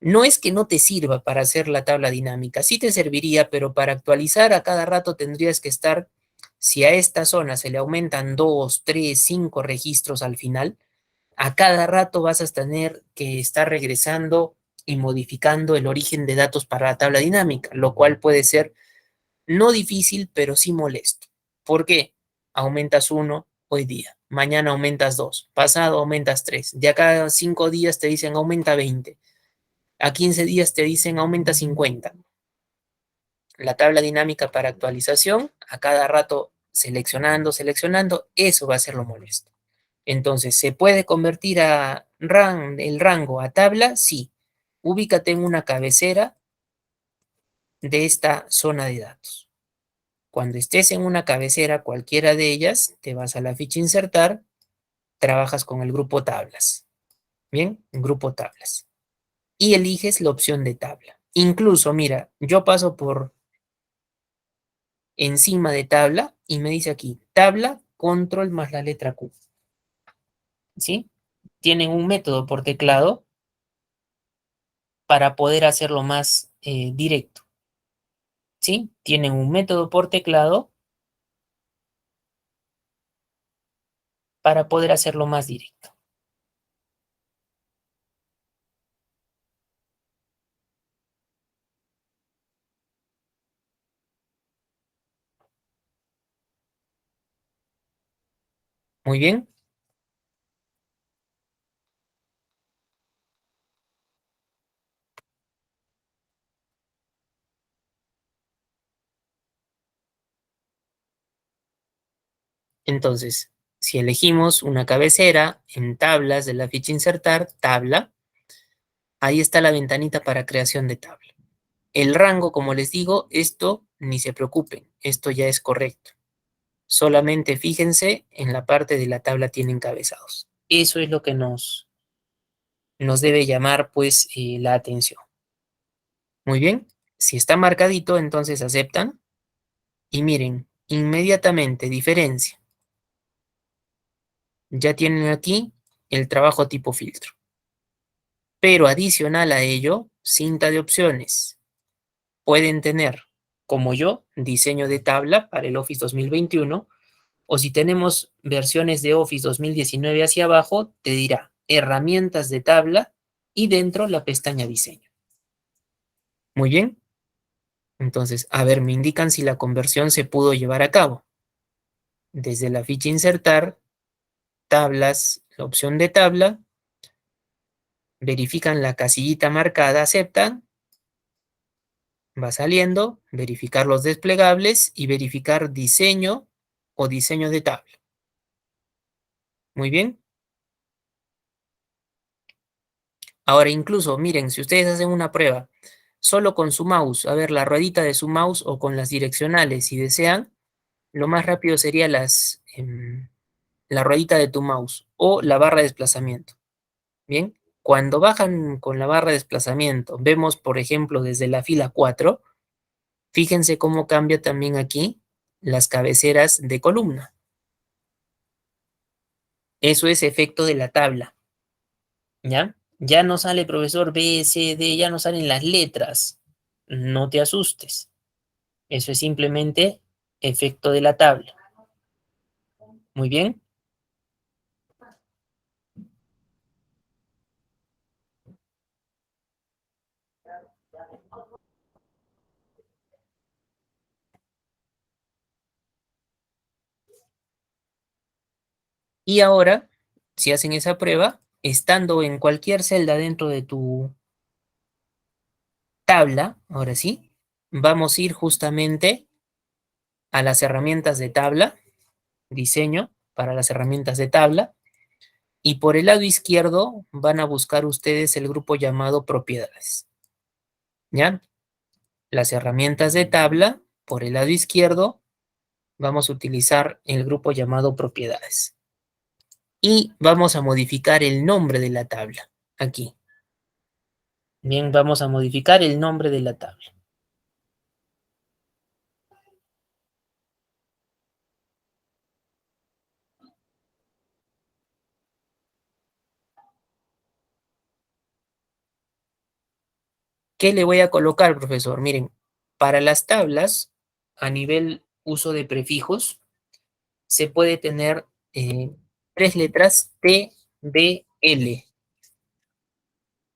No es que no te sirva para hacer la tabla dinámica, sí te serviría, pero para actualizar a cada rato tendrías que estar, si a esta zona se le aumentan 2, 3, 5 registros al final, a cada rato vas a tener que estar regresando y modificando el origen de datos para la tabla dinámica, lo cual puede ser no difícil, pero sí molesto. ¿Por qué? Aumentas 1 hoy día, mañana aumentas 2, pasado aumentas 3, de acá a 5 días te dicen aumenta 20, a 15 días te dicen aumenta 50. La tabla dinámica para actualización, a cada rato seleccionando, eso va a ser lo molesto. Entonces, ¿se puede convertir el rango a tabla? Sí. Ubícate en una cabecera de esta zona de datos. Cuando estés en una cabecera, cualquiera de ellas, te vas a la ficha insertar, trabajas con el grupo tablas. Bien, grupo tablas. Y eliges la opción de tabla. Incluso, mira, yo paso por encima de tabla y me dice aquí, tabla, control más la letra Q. ¿Sí? Tienen un método por teclado para poder hacerlo más directo. ¿Sí? Tienen un método por teclado para poder hacerlo más directo. Muy bien. Entonces, si elegimos una cabecera en tablas de la ficha insertar, tabla, ahí está la ventanita para creación de tabla. El rango, como les digo, esto ni se preocupen, esto ya es correcto. Solamente fíjense en la parte de la tabla tiene encabezados. Eso es lo que nos debe llamar pues la atención. Muy bien, si está marcadito, entonces aceptan y miren, inmediatamente diferencia. Ya tienen aquí el trabajo tipo filtro. Pero adicional a ello, cinta de opciones. Pueden tener, como yo, diseño de tabla para el Office 2021, o si tenemos versiones de Office 2019 hacia abajo, te dirá herramientas de tabla y dentro la pestaña diseño. Muy bien. Entonces, a ver, me indican si la conversión se pudo llevar a cabo. Desde la ficha insertar, tablas, la opción de tabla, verifican la casillita marcada, aceptan, va saliendo, verificar los desplegables y verificar diseño o diseño de tabla. Muy bien. Ahora incluso, miren, si ustedes hacen una prueba solo con su mouse, a ver la ruedita de su mouse o con las direccionales, si desean, lo más rápido sería la ruedita de tu mouse o la barra de desplazamiento. Bien, cuando bajan con la barra de desplazamiento, vemos, por ejemplo, desde la fila 4, fíjense cómo cambia también aquí las cabeceras de columna. Eso es efecto de la tabla, ¿ya? Ya no sale profesor B, C, D, ya no salen las letras. No te asustes. Eso es simplemente efecto de la tabla. Muy bien. Y ahora, si hacen esa prueba, estando en cualquier celda dentro de tu tabla, ahora sí, vamos a ir justamente a las herramientas de tabla, diseño para las herramientas de tabla, y por el lado izquierdo van a buscar ustedes el grupo llamado propiedades. ¿Ya? Las herramientas de tabla, por el lado izquierdo, vamos a utilizar el grupo llamado propiedades. Y vamos a modificar el nombre de la tabla, aquí. Bien, vamos a modificar el nombre de la tabla. ¿Qué le voy a colocar, profesor? Miren, para las tablas, a nivel uso de prefijos, se puede tener 3 letras T, B, L.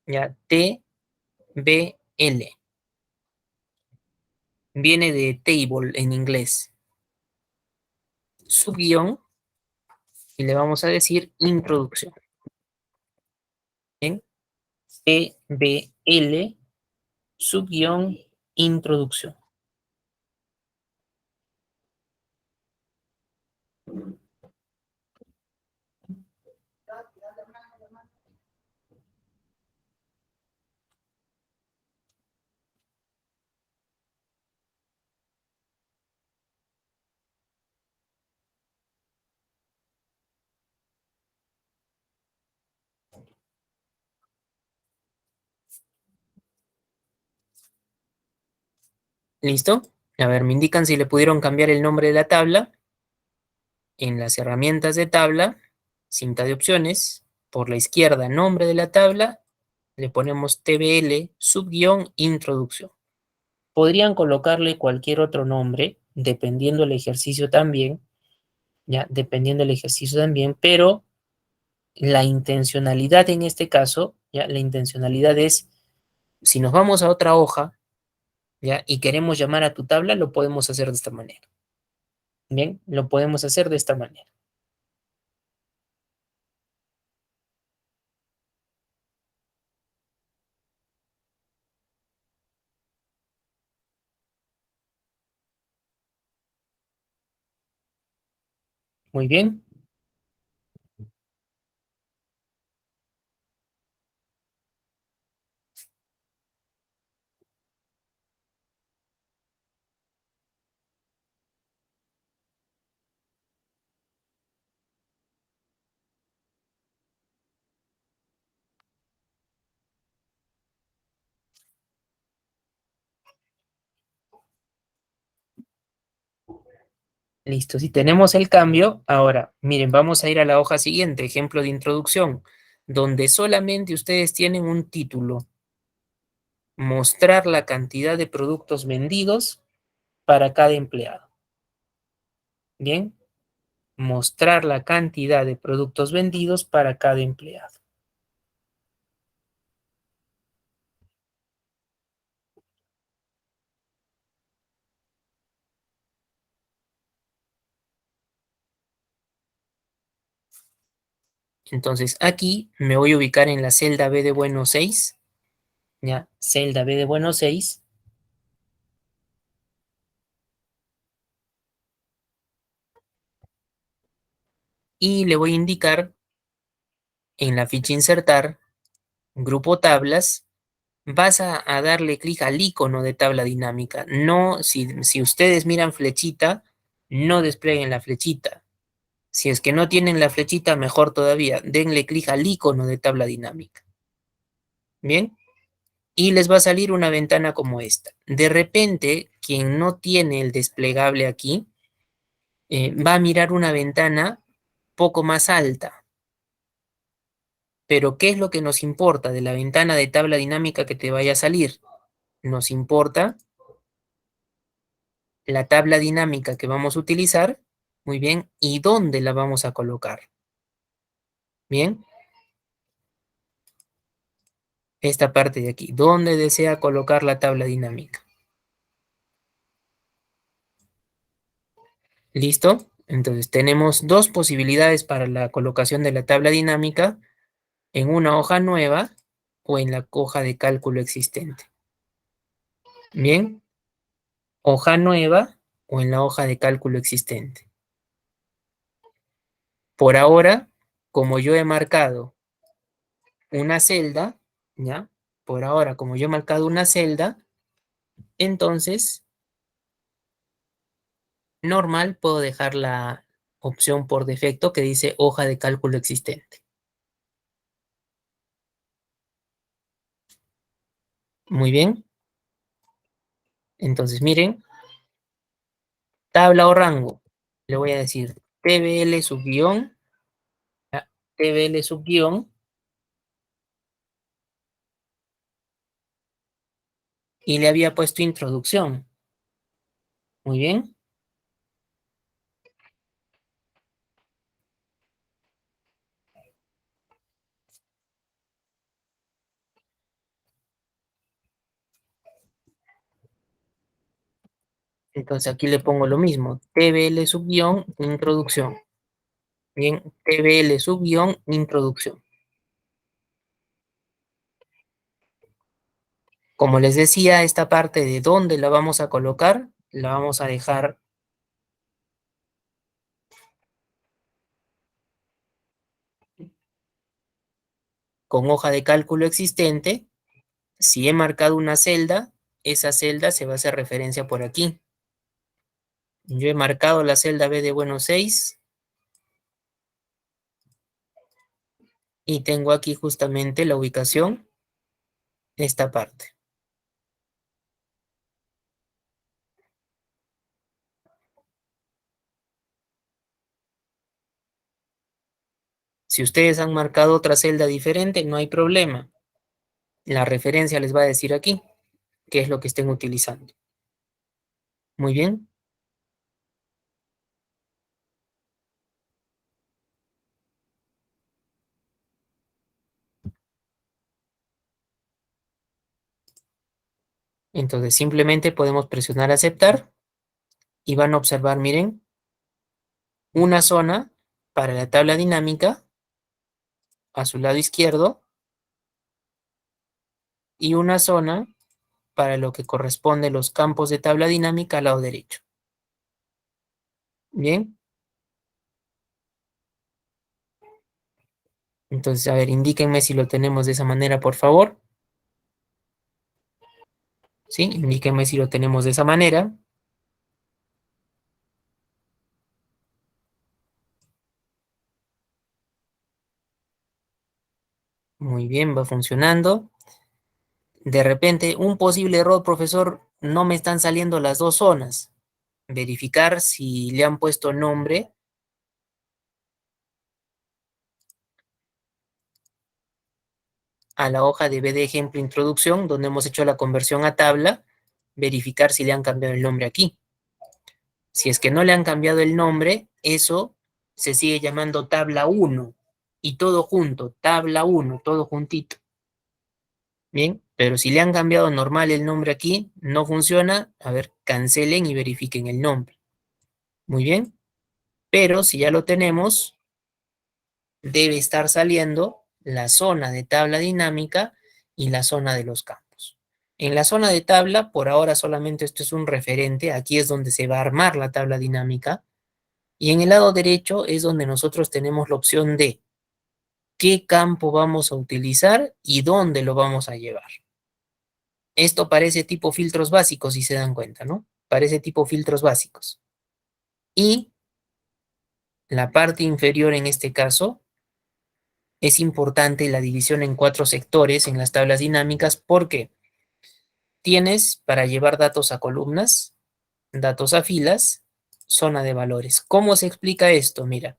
Ya, T, B, L. Viene de table en inglés. Subguión, y le vamos a decir introducción. Bien, T, B, L, subguión, introducción. ¿Listo? A ver, me indican si le pudieron cambiar el nombre de la tabla. En las herramientas de tabla, cinta de opciones, por la izquierda, nombre de la tabla, le ponemos TBL, subguión, introducción. Podrían colocarle cualquier otro nombre, dependiendo del ejercicio también, ya, dependiendo del ejercicio también, pero la intencionalidad en este caso, ya, la intencionalidad es, si nos vamos a otra hoja, ya, y queremos llamar a tu tabla, lo podemos hacer de esta manera. Bien, lo podemos hacer de esta manera. Muy bien. Listo, si tenemos el cambio, ahora, miren, vamos a ir a la hoja siguiente, ejemplo de introducción, donde solamente ustedes tienen un título, mostrar la cantidad de productos vendidos para cada empleado. Bien, mostrar la cantidad de productos vendidos para cada empleado. Entonces, aquí me voy a ubicar en la celda B de bueno 6, ya, celda B de bueno 6, y le voy a indicar en la ficha insertar, grupo tablas, vas a darle clic al icono de tabla dinámica. No, si ustedes miran flechita, no desplieguen la flechita. Si es que no tienen la flechita, mejor todavía, denle clic al icono de tabla dinámica. Bien, y les va a salir una ventana como esta. De repente, quien no tiene el desplegable aquí, va a mirar una ventana poco más alta. Pero, ¿qué es lo que nos importa de la ventana de tabla dinámica que te vaya a salir? Nos importa la tabla dinámica que vamos a utilizar, muy bien, y dónde la vamos a colocar. Bien, esta parte de aquí, ¿dónde desea colocar la tabla dinámica? ¿Listo? Entonces tenemos dos posibilidades para la colocación de la tabla dinámica en una hoja nueva o en la hoja de cálculo existente. Bien, hoja nueva o en la hoja de cálculo existente. Por ahora, como yo he marcado una celda, ¿ya? Por ahora, como yo he marcado una celda, entonces, normal, puedo dejar la opción por defecto que dice hoja de cálculo existente. Muy bien. Entonces, miren, tabla o rango. Le voy a decir TBL subguión, TBL subguión, y le había puesto introducción. Muy bien. Entonces aquí le pongo lo mismo. TBL subguión, introducción. Bien, TBL subguión, introducción. Como les decía, esta parte de dónde la vamos a colocar, la vamos a dejar con hoja de cálculo existente. Si he marcado una celda, esa celda se va a hacer referencia por aquí. Yo he marcado la celda B de bueno 6 y tengo aquí justamente la ubicación de esta parte. Si ustedes han marcado otra celda diferente, no hay problema. La referencia les va a decir aquí qué es lo que estén utilizando. Muy bien. Entonces simplemente podemos presionar aceptar y van a observar, miren, una zona para la tabla dinámica a su lado izquierdo y una zona para lo que corresponde los campos de tabla dinámica al lado derecho. Bien, entonces, a ver, indíquenme si lo tenemos de esa manera, por favor. Sí, indíquenme si lo tenemos de esa manera. Muy bien, va funcionando. De repente, un posible error, profesor, no me están saliendo las dos zonas. Verificar si le han puesto nombre a la hoja de B de ejemplo introducción, donde hemos hecho la conversión a tabla, verificar si le han cambiado el nombre aquí. Si es que no le han cambiado el nombre, eso se sigue llamando tabla 1 y todo junto, tabla 1, todo juntito. Bien, pero si le han cambiado normal el nombre aquí, no funciona. A ver, cancelen y verifiquen el nombre. Muy bien, pero si ya lo tenemos, debe estar saliendo la zona de tabla dinámica y la zona de los campos. En la zona de tabla, por ahora solamente esto es un referente, aquí es donde se va a armar la tabla dinámica, y en el lado derecho es donde nosotros tenemos la opción de qué campo vamos a utilizar y dónde lo vamos a llevar. Esto parece tipo filtros básicos, si se dan cuenta, ¿no? Parece tipo filtros básicos. Y la parte inferior en este caso es importante la división en 4 sectores en las tablas dinámicas porque tienes para llevar datos a columnas, datos a filas, zona de valores. ¿Cómo se explica esto? Mira,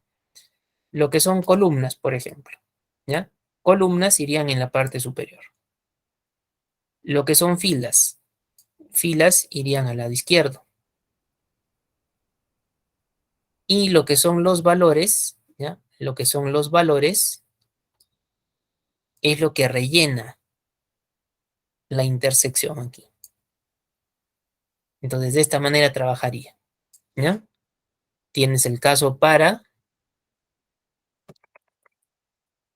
lo que son columnas, por ejemplo, ¿ya? Columnas irían en la parte superior. Lo que son filas, filas irían al lado izquierdo. Y lo que son los valores, ¿ya? Lo que son los valores es lo que rellena la intersección aquí. Entonces, de esta manera trabajaría, ¿ya? Tienes el caso para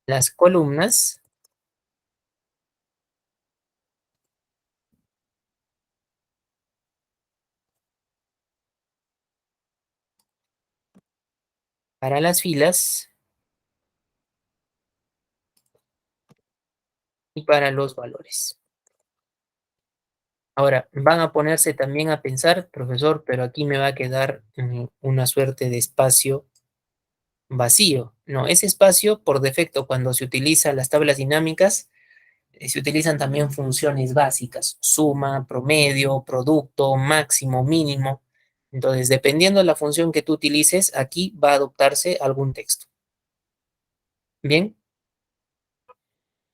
las columnas, para las filas y para los valores. Ahora, van a ponerse también a pensar, profesor, pero aquí me va a quedar una suerte de espacio vacío. No, ese espacio, por defecto, cuando se utilizan las tablas dinámicas, se utilizan también funciones básicas, suma, promedio, producto, máximo, mínimo. Entonces, dependiendo de la función que tú utilices, aquí va a adoptarse algún texto. Bien,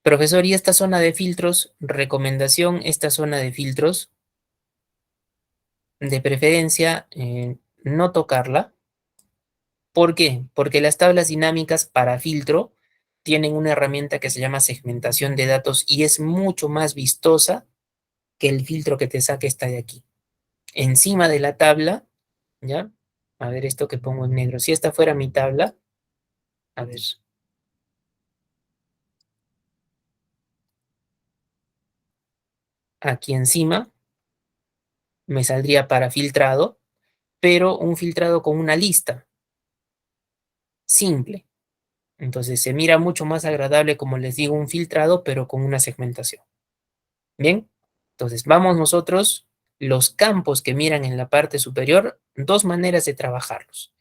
profesor, y esta zona de filtros, recomendación, esta zona de filtros, de preferencia, no tocarla. ¿Por qué? Porque las tablas dinámicas para filtro tienen una herramienta que se llama segmentación de datos y es mucho más vistosa que el filtro que te saque esta de aquí. Encima de la tabla, ¿ya? A ver esto que pongo en negro. Si esta fuera mi tabla, a ver, aquí encima me saldría para filtrado, pero un filtrado con una lista simple. Entonces se mira mucho más agradable, como les digo, un filtrado, pero con una segmentación. Bien, entonces vamos nosotros, los campos que miran en la parte superior, dos maneras de trabajarlos.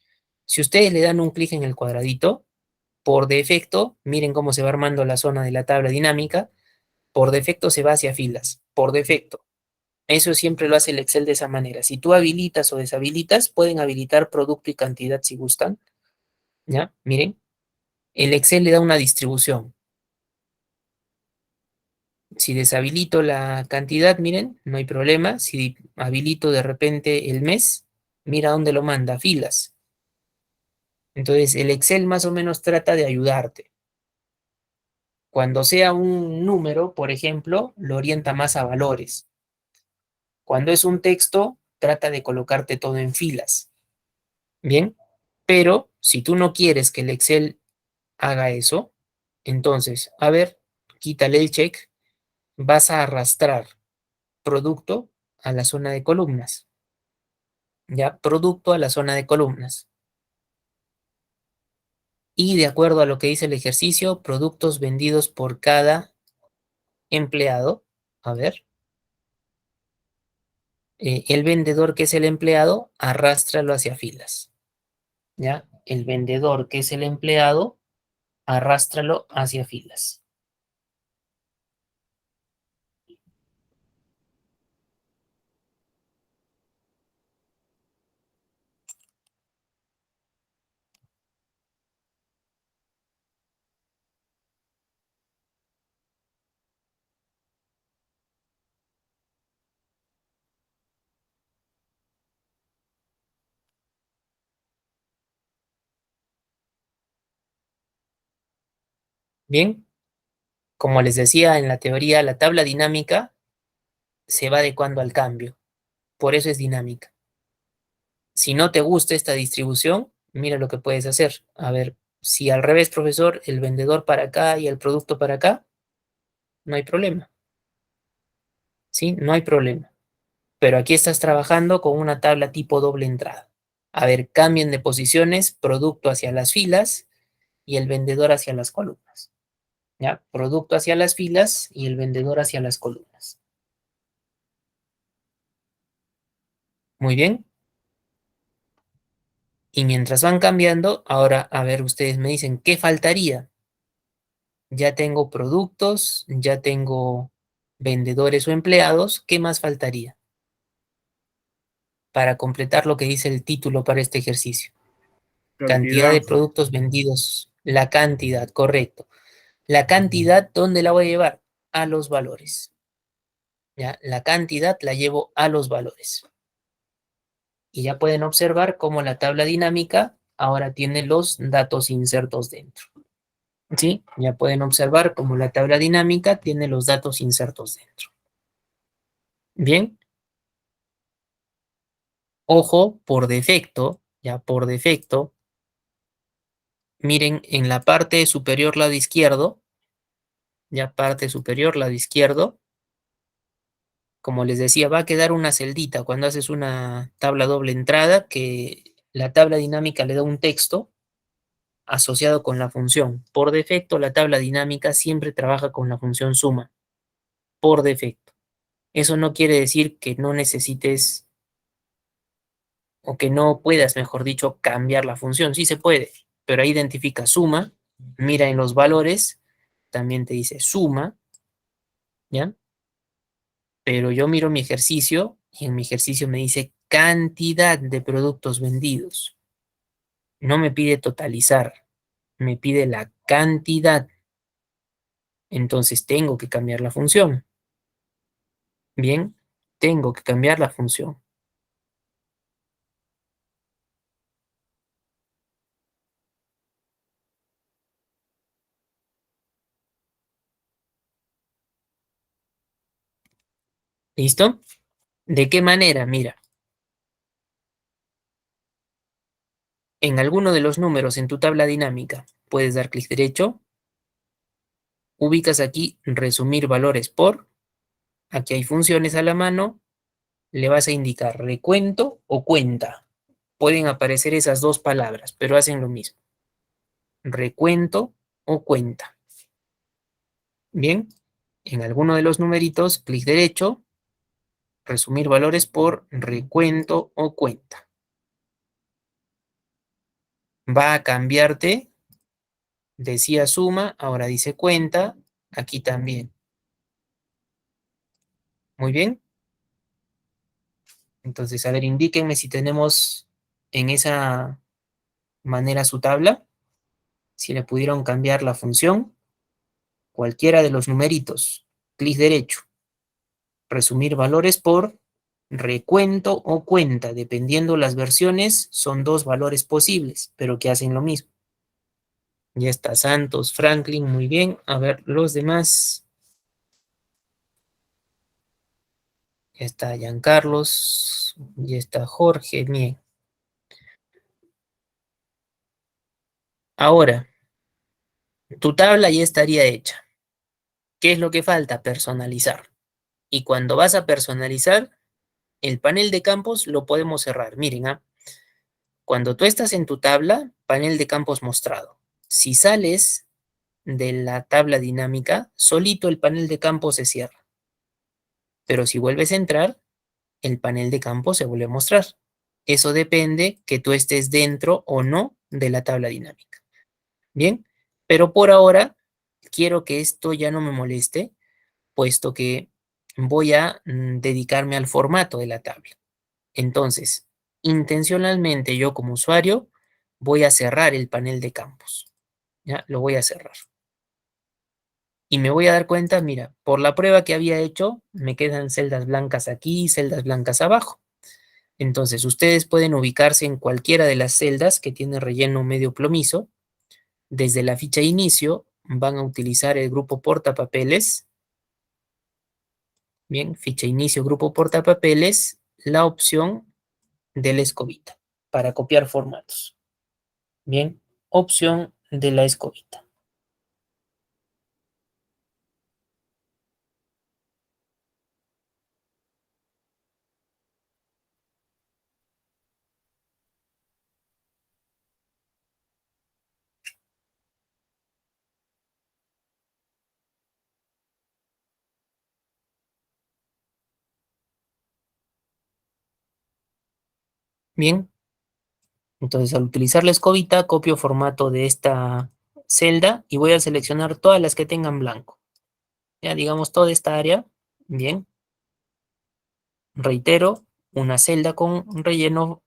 Si ustedes le dan un clic en el cuadradito, por defecto, miren cómo se va armando la zona de la tabla dinámica, por defecto se va hacia filas, por defecto. Eso siempre lo hace el Excel de esa manera. Si tú habilitas o deshabilitas, pueden habilitar producto y cantidad si gustan. ¿Ya? Miren. El Excel le da una distribución. Si deshabilito la cantidad, miren, no hay problema. Si habilito de repente el mes, mira dónde lo manda, filas. Entonces, el Excel más o menos trata de ayudarte. Cuando sea un número, por ejemplo, lo orienta más a valores. Cuando es un texto, trata de colocarte todo en filas. Bien, pero si tú no quieres que el Excel haga eso, entonces, a ver, quítale el check, vas a arrastrar producto a la zona de columnas. Ya, producto a la zona de columnas. Y de acuerdo a lo que dice el ejercicio, productos vendidos por cada empleado. A ver, el vendedor que es el empleado, arrástralo hacia filas. ¿Ya? El vendedor que es el empleado, arrástralo hacia filas. Bien, como les decía en la teoría, la tabla dinámica se va adecuando al cambio. Por eso es dinámica. Si no te gusta esta distribución, mira lo que puedes hacer. A ver, si al revés, profesor, el vendedor para acá y el producto para acá, no hay problema. ¿Sí? No hay problema. Pero aquí estás trabajando con una tabla tipo doble entrada. A ver, cambien de posiciones, producto hacia las filas y el vendedor hacia las columnas. ¿Ya? Producto hacia las filas y el vendedor hacia las columnas. Muy bien. Y mientras van cambiando, ahora, a ver, ustedes me dicen, ¿qué faltaría? Ya tengo productos, ya tengo vendedores o empleados, ¿qué más faltaría para completar lo que dice el título para este ejercicio? Cantidad Cantidad. de productos vendidos, la cantidad, correcto. La cantidad, ¿dónde la voy a llevar? A los valores. ¿Ya? La cantidad la llevo a los valores. Y ya pueden observar cómo la tabla dinámica ahora tiene los datos insertos dentro. ¿Sí? Ya pueden observar cómo la tabla dinámica tiene los datos insertos dentro. Bien, ojo, por defecto, ya por defecto, miren en la parte superior lado izquierdo, ya parte superior lado izquierdo, como les decía, va a quedar una celdita cuando haces una tabla doble entrada que la tabla dinámica le da un texto asociado con la función. Por defecto, la tabla dinámica siempre trabaja con la función suma, por defecto. Eso no quiere decir que no necesites o que no puedas, mejor dicho, cambiar la función. Sí se puede, pero ahí identifica suma, mira en los valores, también te dice suma, ¿ya? Pero yo miro mi ejercicio y en mi ejercicio me dice cantidad de productos vendidos. No me pide totalizar, me pide la cantidad. Entonces tengo que cambiar la función. Bien, tengo que cambiar la función. ¿Listo? ¿De qué manera? Mira, en alguno de los números en tu tabla dinámica puedes dar clic derecho, ubicas aquí resumir valores por, aquí hay funciones a la mano, le vas a indicar recuento o cuenta. Pueden aparecer esas dos palabras, pero hacen lo mismo. Recuento o cuenta. Bien, en alguno de los numeritos, clic derecho, resumir valores por recuento o cuenta. Va a cambiarte, decía suma, ahora dice cuenta, aquí también. Muy bien. Entonces, a ver, indíquenme si tenemos en esa manera su tabla. Si le pudieron cambiar la función, cualquiera de los numeritos, clic derecho, resumir valores por recuento o cuenta, dependiendo las versiones, son dos valores posibles, pero que hacen lo mismo. Ya está Santos, Franklin, muy bien. A ver, los demás. Ya está Giancarlos, ya está Jorge, bien. Ahora, tu tabla ya estaría hecha. ¿Qué es lo que falta? Personalizar. Y cuando vas a personalizar, el panel de campos lo podemos cerrar. Miren, cuando tú estás en tu tabla, panel de campos mostrado. Si sales de la tabla dinámica, solito el panel de campos se cierra. Pero si vuelves a entrar, el panel de campos se vuelve a mostrar. Eso depende que tú estés dentro o no de la tabla dinámica. Bien, pero por ahora quiero que esto ya no me moleste, puesto que voy a dedicarme al formato de la tabla. Entonces, intencionalmente yo como usuario voy a cerrar el panel de campos. Ya, lo voy a cerrar. Y me voy a dar cuenta, mira, por la prueba que había hecho, me quedan celdas blancas aquí, celdas blancas abajo. Entonces, ustedes pueden ubicarse en cualquiera de las celdas que tiene relleno medio plomizo. Desde la ficha inicio, van a utilizar el grupo portapapeles. Bien, ficha inicio, grupo portapapeles, la opción de la escobita para copiar formatos. Bien, opción de la escobita. Bien, entonces al utilizar la escobita, copio formato de esta celda y voy a seleccionar todas las que tengan blanco. Ya digamos toda esta área. Bien, reitero, una celda con relleno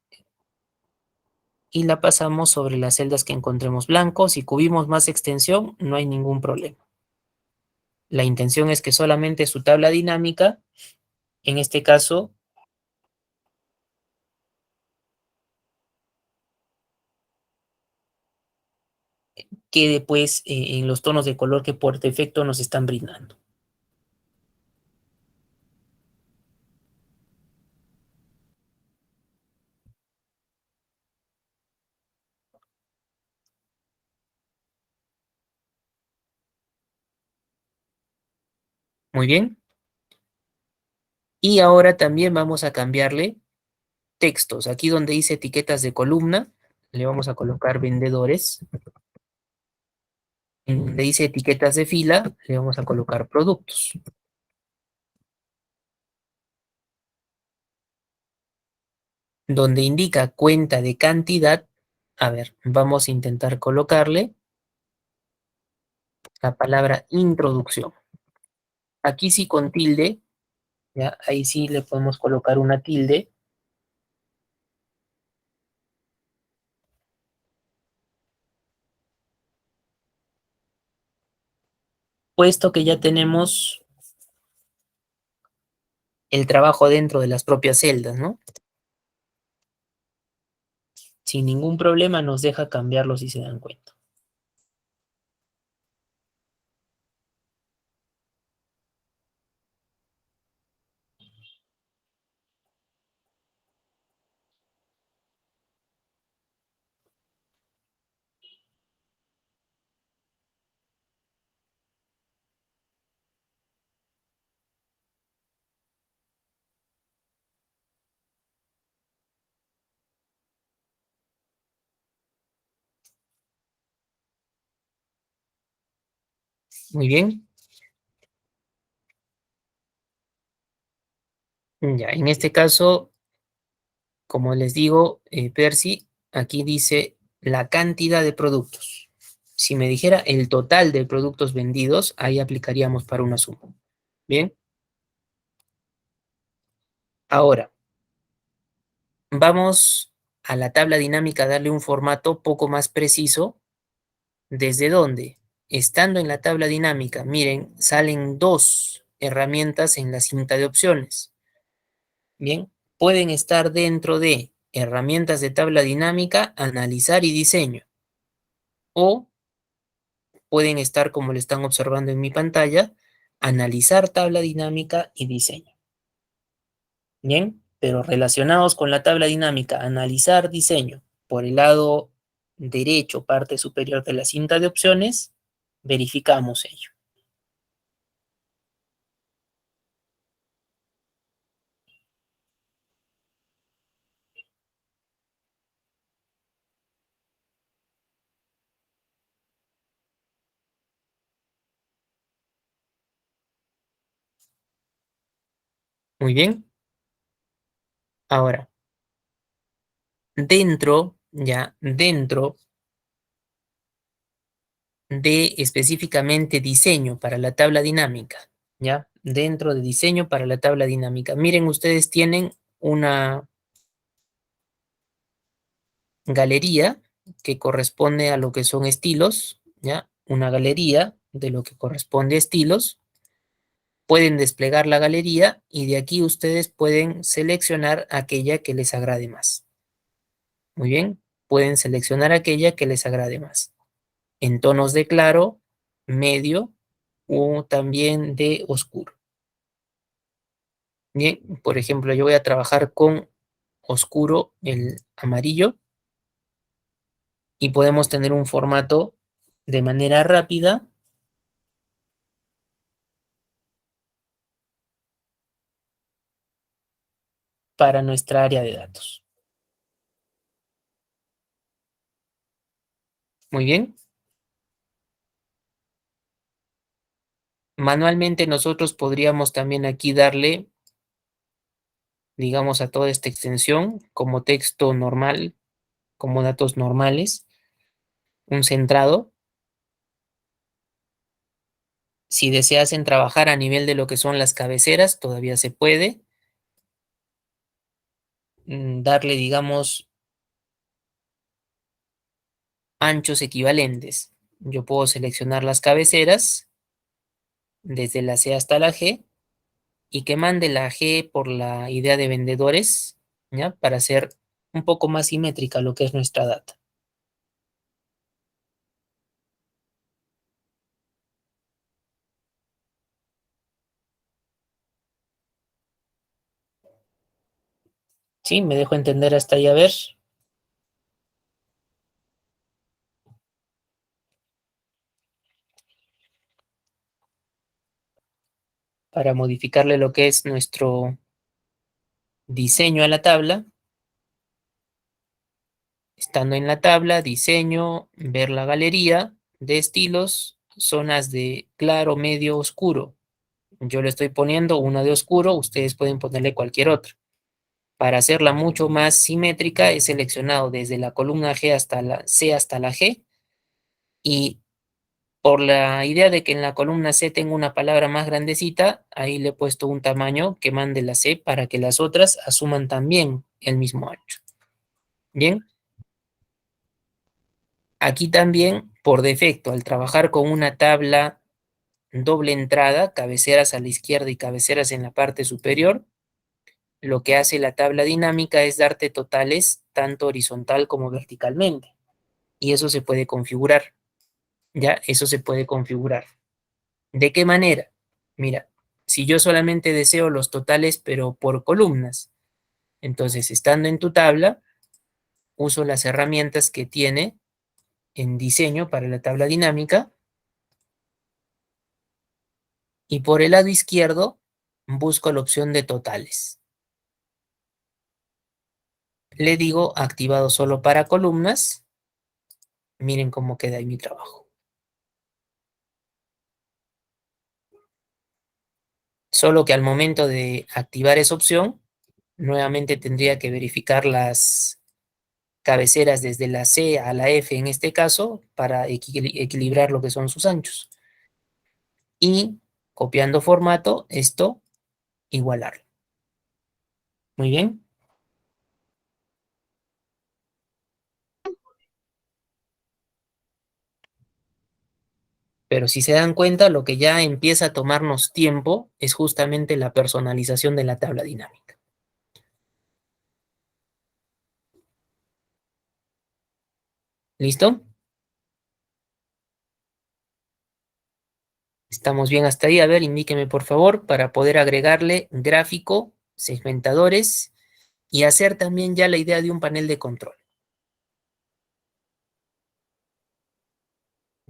y la pasamos sobre las celdas que encontremos blanco. Si cubrimos más extensión, no hay ningún problema. La intención es que solamente su tabla dinámica, en este caso, quede pues en los tonos de color que por defecto nos están brindando. Muy bien. Y ahora también vamos a cambiarle textos. Aquí donde dice etiquetas de columna, le vamos a colocar vendedores. En donde dice etiquetas de fila, le vamos a colocar productos. Donde indica cuenta de cantidad, a ver, vamos a intentar colocarle la palabra introducción. Aquí sí con tilde, ya, ahí sí le podemos colocar una tilde, puesto que ya tenemos el trabajo dentro de las propias celdas, ¿no? Sin ningún problema nos deja cambiarlo si se dan cuenta. Muy bien. Ya, en este caso, como les digo, Percy, aquí dice la cantidad de productos. Si me dijera el total de productos vendidos, ahí aplicaríamos para una suma. Bien, ahora vamos a la tabla dinámica a darle un formato poco más preciso ¿Desde dónde? Estando en la tabla dinámica, miren, salen dos herramientas en la cinta de opciones. Bien, pueden estar dentro de herramientas de tabla dinámica, analizar y diseño. O pueden estar, como lo están observando en mi pantalla, analizar tabla dinámica y diseño. Bien, pero relacionados con la tabla dinámica, analizar diseño por el lado derecho, parte superior de la cinta de opciones, verificamos ello. Muy bien. Ahora, dentro de específicamente diseño para la tabla dinámica, ¿ya? Dentro de diseño para la tabla dinámica. Miren, ustedes tienen una galería que corresponde a lo que son estilos, ¿ya? Una galería de lo que corresponde a estilos. Pueden desplegar la galería y de aquí ustedes pueden seleccionar aquella que les agrade más. Muy bien, pueden seleccionar aquella que les agrade más. En tonos de claro, medio o también de oscuro. Bien, por ejemplo, yo voy a trabajar con oscuro, el amarillo, y podemos tener un formato de manera rápida para nuestra área de datos. Muy bien. Manualmente nosotros podríamos también aquí darle, digamos, a toda esta extensión como texto normal, como datos normales, un centrado. Si deseasen trabajar a nivel de lo que son las cabeceras, todavía se puede. Darle, digamos, anchos equivalentes. Yo puedo seleccionar las cabeceras desde la C hasta la G y que mande la G por la idea de vendedores, ¿ya? Para hacer un poco más simétrica lo que es nuestra data. ¿Sí? ¿Me dejo entender hasta ahí? A ver, para modificarle lo que es nuestro diseño a la tabla. Estando en la tabla, diseño, ver la galería de estilos, zonas de claro, medio, oscuro. Yo le estoy poniendo una de oscuro, ustedes pueden ponerle cualquier otra. Para hacerla mucho más simétrica, he seleccionado desde la columna G hasta la C hasta la G y por la idea de que en la columna C tengo una palabra más grandecita, ahí le he puesto un tamaño que mande la C para que las otras asuman también el mismo ancho. Bien, aquí también por defecto, al trabajar con una tabla doble entrada, cabeceras a la izquierda y cabeceras en la parte superior, lo que hace la tabla dinámica es darte totales tanto horizontal como verticalmente. Y eso se puede configurar. Ya, eso se puede configurar. ¿De qué manera? Mira, si yo solamente deseo los totales, pero por columnas, entonces estando en tu tabla, uso las herramientas que tiene en diseño para la tabla dinámica y por el lado izquierdo busco la opción de totales. Le digo activado solo para columnas. Miren cómo queda ahí mi trabajo. Solo que al momento de activar esa opción, nuevamente tendría que verificar las cabeceras desde la C a la F en este caso para equilibrar lo que son sus anchos. Y copiando formato, esto igualarlo. Muy bien. Pero si se dan cuenta, lo que ya empieza a tomarnos tiempo es justamente la personalización de la tabla dinámica. ¿Listo? Estamos bien hasta ahí. A ver, indíqueme por favor para poder agregarle gráfico, segmentadores y hacer también ya la idea de un panel de control.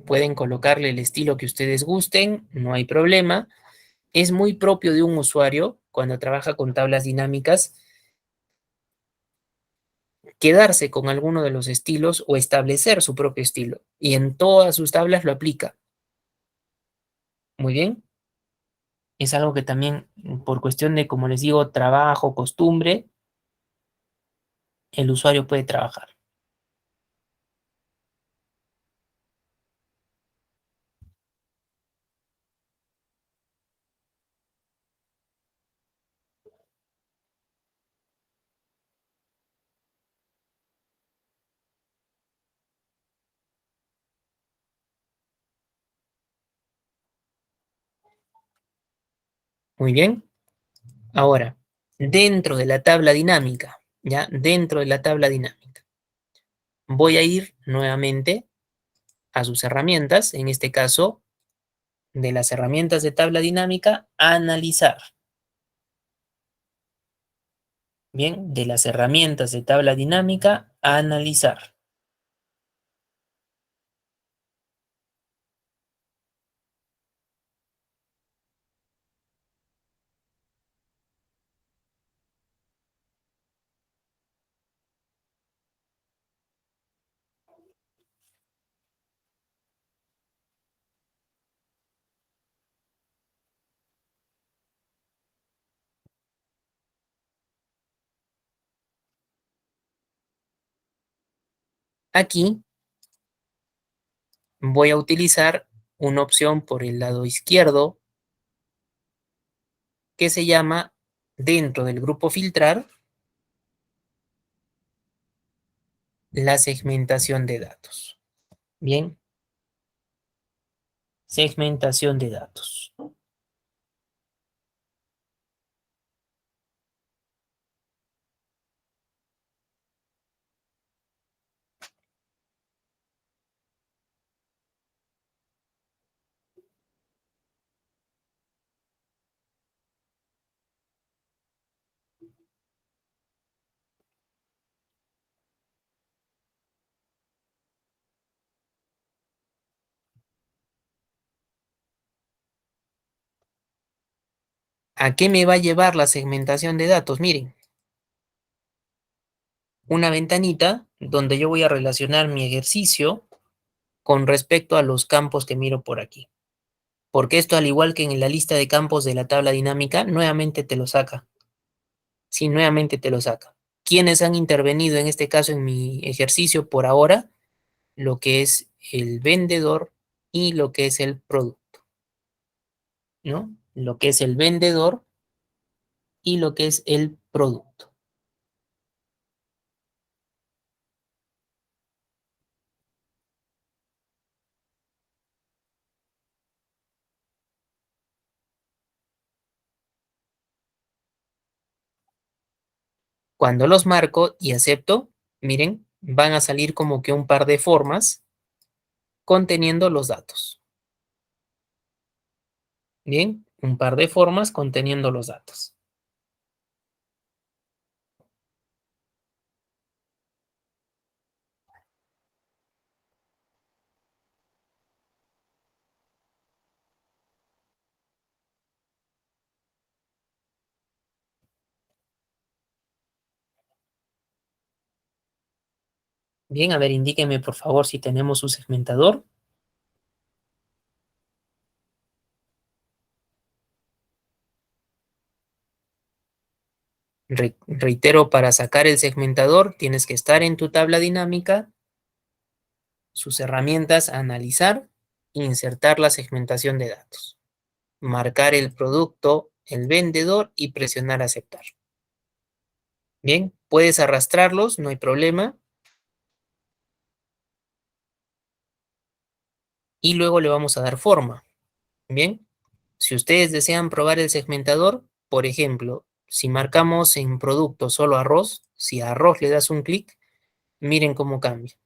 Pueden colocarle el estilo que ustedes gusten, no hay problema. Es muy propio de un usuario cuando trabaja con tablas dinámicas quedarse con alguno de los estilos o establecer su propio estilo y en todas sus tablas lo aplica. Muy bien. Es algo que también por cuestión de, como les digo, trabajo, costumbre, el usuario puede trabajar. Muy bien. Ahora, dentro de la tabla dinámica, ¿ya? Dentro de la tabla dinámica, voy a ir nuevamente a sus herramientas, en este caso, de las herramientas de tabla dinámica, analizar. Bien, de las herramientas de tabla dinámica, analizar. Aquí voy a utilizar una opción por el lado izquierdo que se llama, dentro del grupo filtrar, la segmentación de datos. Bien, segmentación de datos. ¿A qué me va a llevar la segmentación de datos? Miren, una ventanita donde yo voy a relacionar mi ejercicio con respecto a los campos que miro por aquí. Porque esto, al igual que en la lista de campos de la tabla dinámica, nuevamente te lo saca. Sí, nuevamente te lo saca. ¿Quiénes han intervenido en este caso en mi ejercicio por ahora? Lo que es el vendedor y lo que es el producto, ¿no? Lo que es el vendedor y lo que es el producto. Cuando los marco y acepto, miren, van a salir como que un par de formas conteniendo los datos. Bien, un par de formas conteniendo los datos. Bien, a ver, indíqueme por favor si tenemos un segmentador. Reitero, para sacar el segmentador tienes que estar en tu tabla dinámica, sus herramientas, analizar, insertar la segmentación de datos, marcar el producto, el vendedor y presionar aceptar. Bien, puedes arrastrarlos, no hay problema. y luego le vamos a dar forma. Bien, si ustedes desean probar el segmentador, por ejemplo, si marcamos en producto solo arroz, si a arroz le das un clic, miren cómo cambia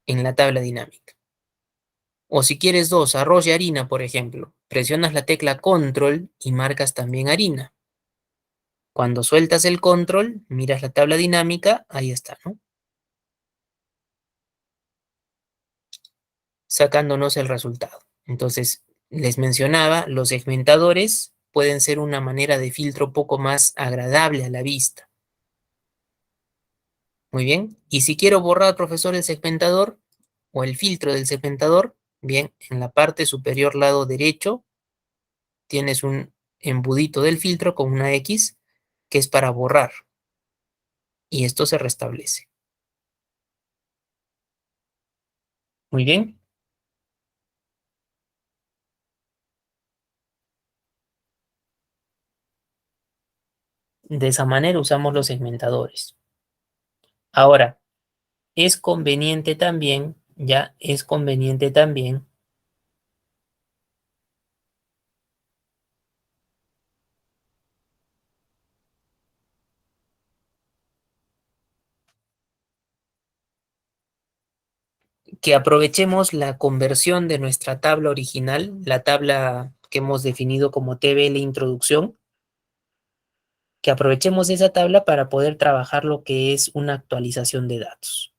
en la tabla dinámica. O si quieres dos, arroz y harina, por ejemplo, presionas la tecla control y marcas también harina. Cuando sueltas el control, miras la tabla dinámica, ahí está, ¿no? Sacándonos el resultado. Entonces, les mencionaba, los segmentadores pueden ser una manera de filtro poco más agradable a la vista. Muy bien. Y si quiero borrar, profesor, el segmentador o el filtro del segmentador, bien, en la parte superior lado derecho tienes un embudito del filtro con una X que es para borrar. Y esto se restablece. Muy bien. De esa manera usamos los segmentadores. Ahora, es conveniente también, ya es conveniente también que aprovechemos la conversión de nuestra tabla original, la tabla que hemos definido como TBL introducción, que aprovechemos esa tabla para poder trabajar lo que es una actualización de datos.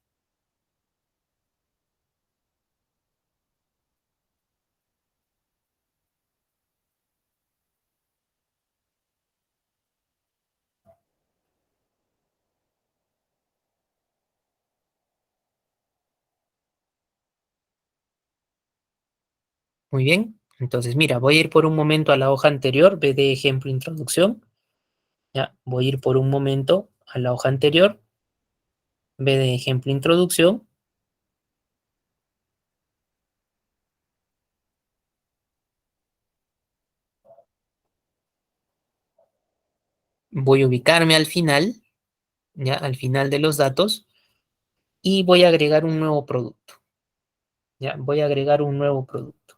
Muy bien, entonces mira, voy a ir por un momento a la hoja anterior, ve de ejemplo introducción, ya, voy a ir por un momento a la hoja anterior, ve de ejemplo introducción, voy a ubicarme al final, ya, al final de los datos, y voy a agregar un nuevo producto, ya, voy a agregar un nuevo producto.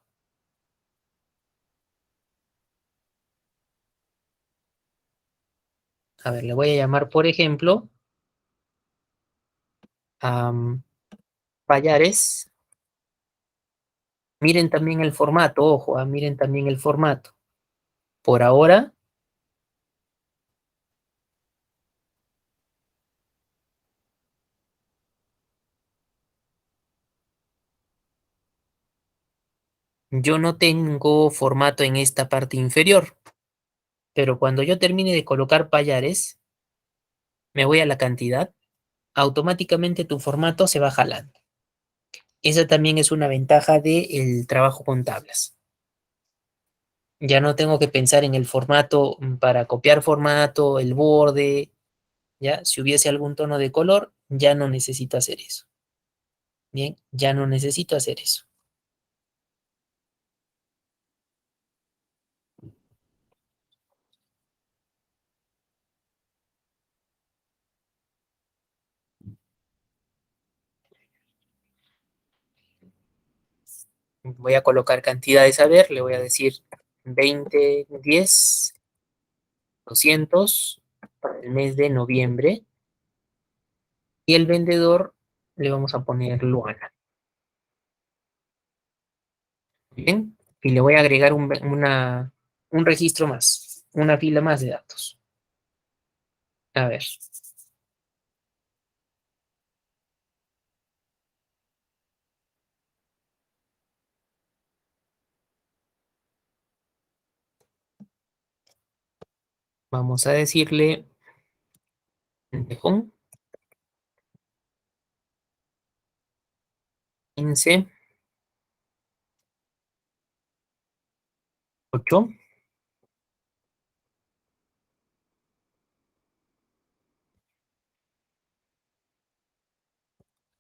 A ver, le voy a llamar, por ejemplo, a Payares. Miren también el formato, ojo, miren también el formato. Por ahora, yo no tengo formato en esta parte inferior, pero cuando yo termine de colocar payares, me voy a la cantidad, automáticamente tu formato se va jalando. Esa también es una ventaja del trabajo con tablas. Ya no tengo que pensar en el formato para copiar formato, el borde, ya si hubiese algún tono de color, ya no necesito hacer eso. Bien, ya no necesito hacer eso. Voy a colocar cantidades a ver, le voy a decir 20, 10, 200 para el mes de noviembre. Y el vendedor le vamos a poner Luana. Bien, y le voy a agregar un registro más, una fila más de datos. A ver, vamos a decirle Tejón 15, 8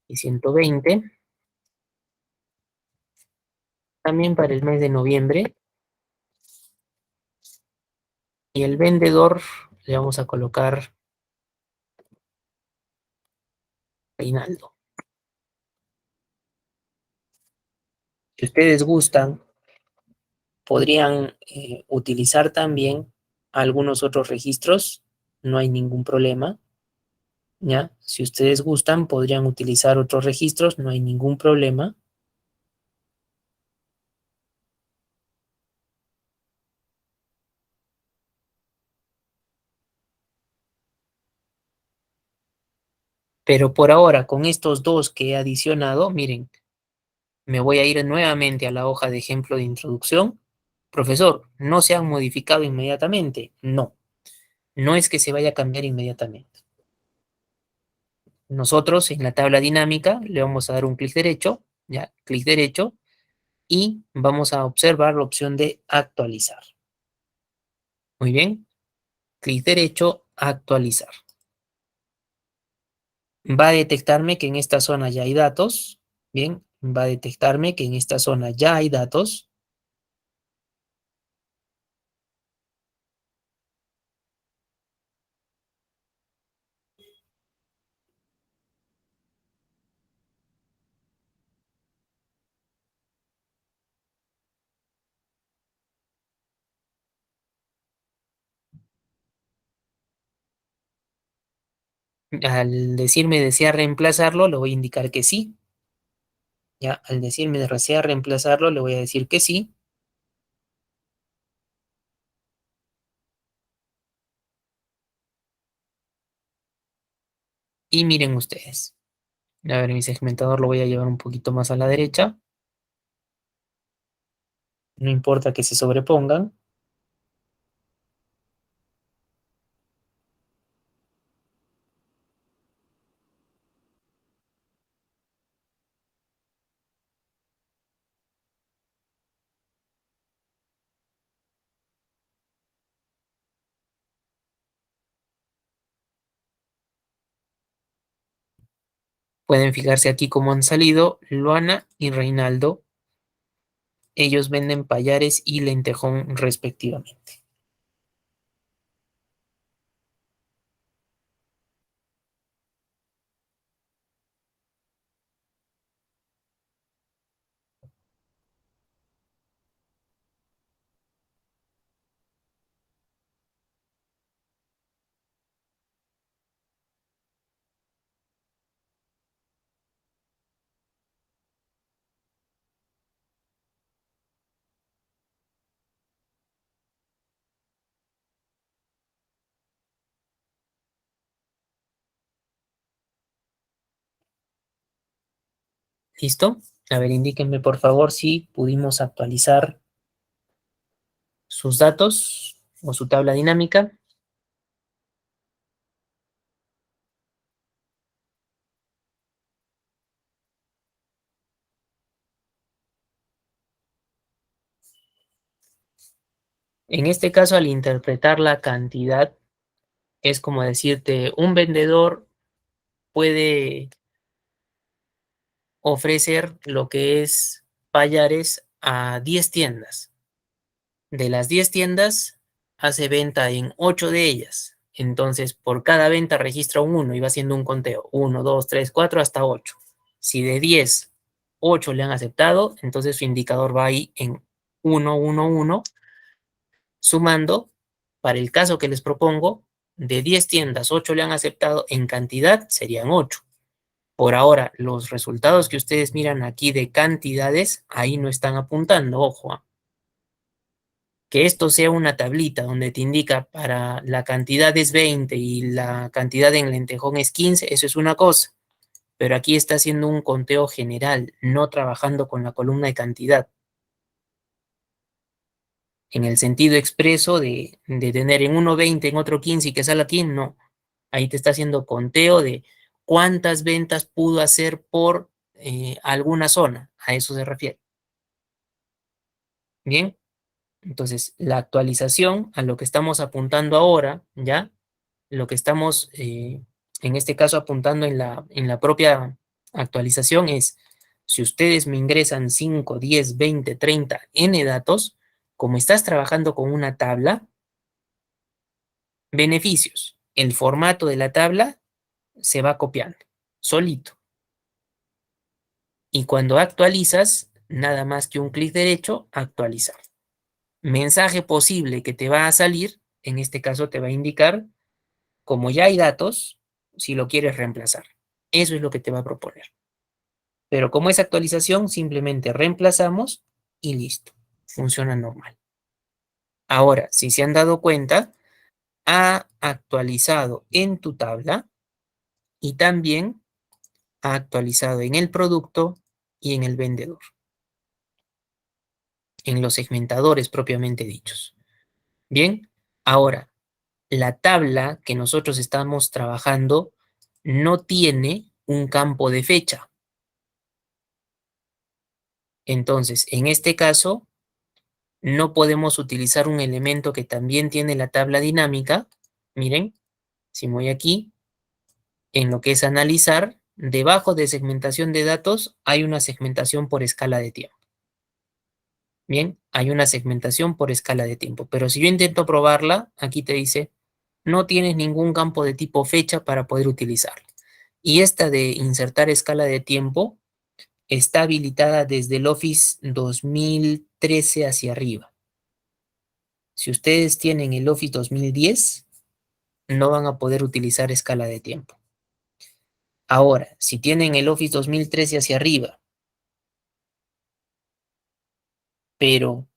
y 120. También para el mes de noviembre. Y el vendedor le vamos a colocar Reinaldo. Si ustedes gustan, podrían utilizar también algunos otros registros, no hay ningún problema, ¿ya? Si ustedes gustan, podrían utilizar otros registros, no hay ningún problema. Pero por ahora, con estos dos que he adicionado, miren, me voy a ir nuevamente a la hoja de ejemplo de introducción. Profesor, ¿no se han modificado inmediatamente? No, no es que se vaya a cambiar inmediatamente. Nosotros en la tabla dinámica le vamos a dar un clic derecho, ya, clic derecho, y vamos a observar la opción de actualizar. Muy bien, clic derecho, actualizar. Va a detectarme que en esta zona ya hay datos. Bien, va a detectarme que en esta zona ya hay datos. Al decirme desea reemplazarlo, le voy a indicar que sí. Ya, al decirme desea reemplazarlo, le voy a decir que sí. Y miren ustedes. A ver, mi segmentador lo voy a llevar un poquito más a la derecha. No importa que se sobrepongan. Pueden fijarse aquí cómo han salido Luana y Reinaldo. Ellos venden payares y lentejón respectivamente. ¿Listo? A ver, indíquenme por favor si pudimos actualizar sus datos o su tabla dinámica. En este caso, al interpretar la cantidad, es como decirte, un vendedor puede ofrecer lo que es payares a 10 tiendas. De las 10 tiendas, hace venta en 8 de ellas. Entonces, por cada venta registra un 1 y va haciendo un conteo. 1, 2, 3, 4 hasta 8. Si de 10, 8 le han aceptado, entonces su indicador va ahí en 1, 1, 1, sumando, para el caso que les propongo, de 10 tiendas, 8 le han aceptado, en cantidad serían 8. Por ahora, los resultados que ustedes miran aquí de cantidades, ahí no están apuntando, ojo. Que esto sea una tablita donde te indica para la cantidad es 20 y la cantidad en lentejón es 15, eso es una cosa. Pero aquí está haciendo un conteo general, no trabajando con la columna de cantidad. En el sentido expreso de tener en uno 20, en otro 15 y que sale aquí, no. Ahí te está haciendo conteo de cuántas ventas pudo hacer por alguna zona. A eso se refiere. Bien, entonces la actualización a lo que estamos apuntando ahora, ¿ya? Lo que estamos, en este caso, apuntando en la propia actualización es, si ustedes me ingresan 5, 10, 20, 30 N datos, como estás trabajando con una tabla, beneficios. El formato de la tabla se va copiando solito. Y cuando actualizas, nada más que un clic derecho, actualizar. Mensaje posible que te va a salir, en este caso te va a indicar, como ya hay datos, si lo quieres reemplazar. Eso es lo que te va a proponer. Pero como es actualización, simplemente reemplazamos y listo. Funciona normal. Ahora, si se han dado cuenta, ha actualizado en tu tabla y también ha actualizado en el producto y en el vendedor, en los segmentadores propiamente dichos. Bien, ahora, la tabla que nosotros estamos trabajando no tiene un campo de fecha. Entonces, en este caso, no podemos utilizar un elemento que también tiene la tabla dinámica. Miren, si voy aquí, en lo que es analizar, debajo de segmentación de datos hay una segmentación por escala de tiempo. Bien, hay una segmentación por escala de tiempo, pero si yo intento probarla, aquí te dice, no tienes ningún campo de tipo fecha para poder utilizarla. Y esta de insertar escala de tiempo está habilitada desde el Office 2013 hacia arriba. Si ustedes tienen el Office 2010, no van a poder utilizar escala de tiempo. Ahora, si tienen el Office 2013 hacia arriba, pero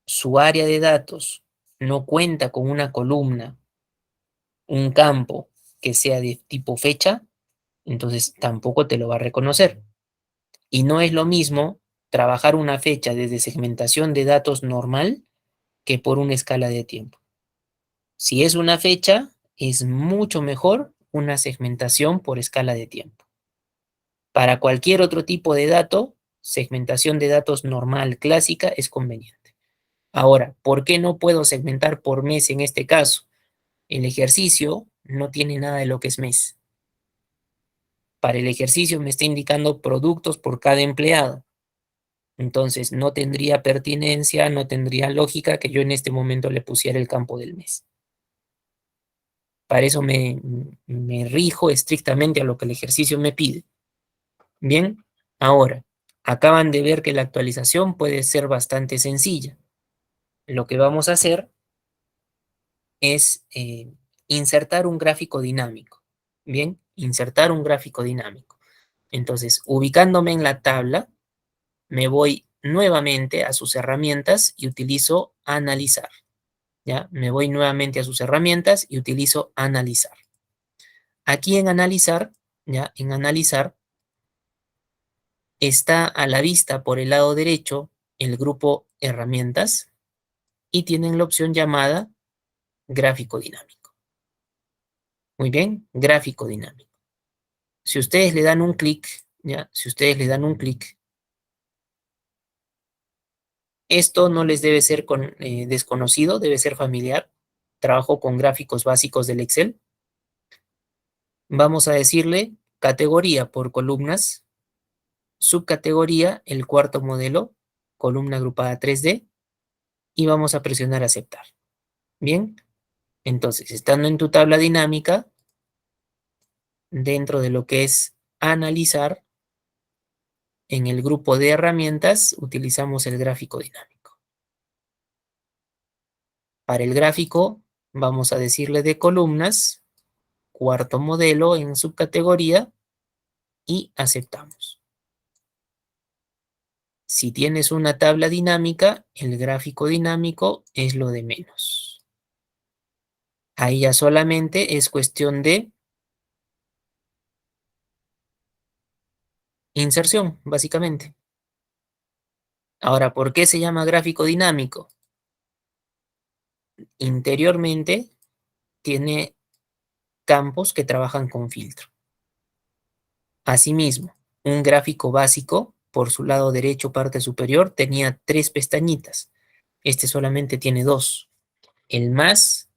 su área de datos no cuenta con una columna, un campo que sea de tipo fecha, entonces tampoco te lo va a reconocer. Y no es lo mismo trabajar una fecha desde segmentación de datos normal que por una escala de tiempo. Si es una fecha, es mucho mejor una segmentación por escala de tiempo. Para cualquier otro tipo de dato, segmentación de datos normal, clásica, es conveniente. Ahora, ¿por qué no puedo segmentar por mes en este caso? El ejercicio no tiene nada de lo que es mes. Para el ejercicio me está indicando productos por cada empleado. Entonces, no tendría pertinencia, no tendría lógica que yo en este momento le pusiera el campo del mes. Para eso me rijo estrictamente a lo que el ejercicio me pide. Bien, ahora, acaban de ver que la actualización puede ser bastante sencilla. Lo que vamos a hacer es insertar un gráfico dinámico. Bien, insertar un gráfico dinámico. Entonces, ubicándome en la tabla, me voy nuevamente a sus herramientas y utilizo analizar. ¿Ya? Me voy nuevamente a sus herramientas y utilizo analizar. Aquí en analizar, ¿ya? En analizar está a la vista por el lado derecho el grupo herramientas y tienen la opción llamada gráfico dinámico. Muy bien, gráfico dinámico. Si ustedes le dan un clic, ¿ya? Si ustedes le dan un clic, esto no les debe ser desconocido, debe ser familiar. Trabajo con gráficos básicos del Excel. Vamos a decirle categoría por columnas, subcategoría, el cuarto modelo, columna agrupada 3D, y vamos a presionar aceptar. Bien, entonces, estando en tu tabla dinámica, dentro de lo que es analizar, en el grupo de herramientas utilizamos el gráfico dinámico. Para el gráfico vamos a decirle de columnas, cuarto modelo en subcategoría y aceptamos. Si tienes una tabla dinámica, el gráfico dinámico es lo de menos. Ahí ya solamente es cuestión de inserción, básicamente. Ahora, ¿por qué se llama gráfico dinámico? Interiormente tiene campos que trabajan con filtro. Asimismo, un gráfico básico, por su lado derecho, parte superior, tenía 3 pestañitas. Este solamente tiene 2. El más,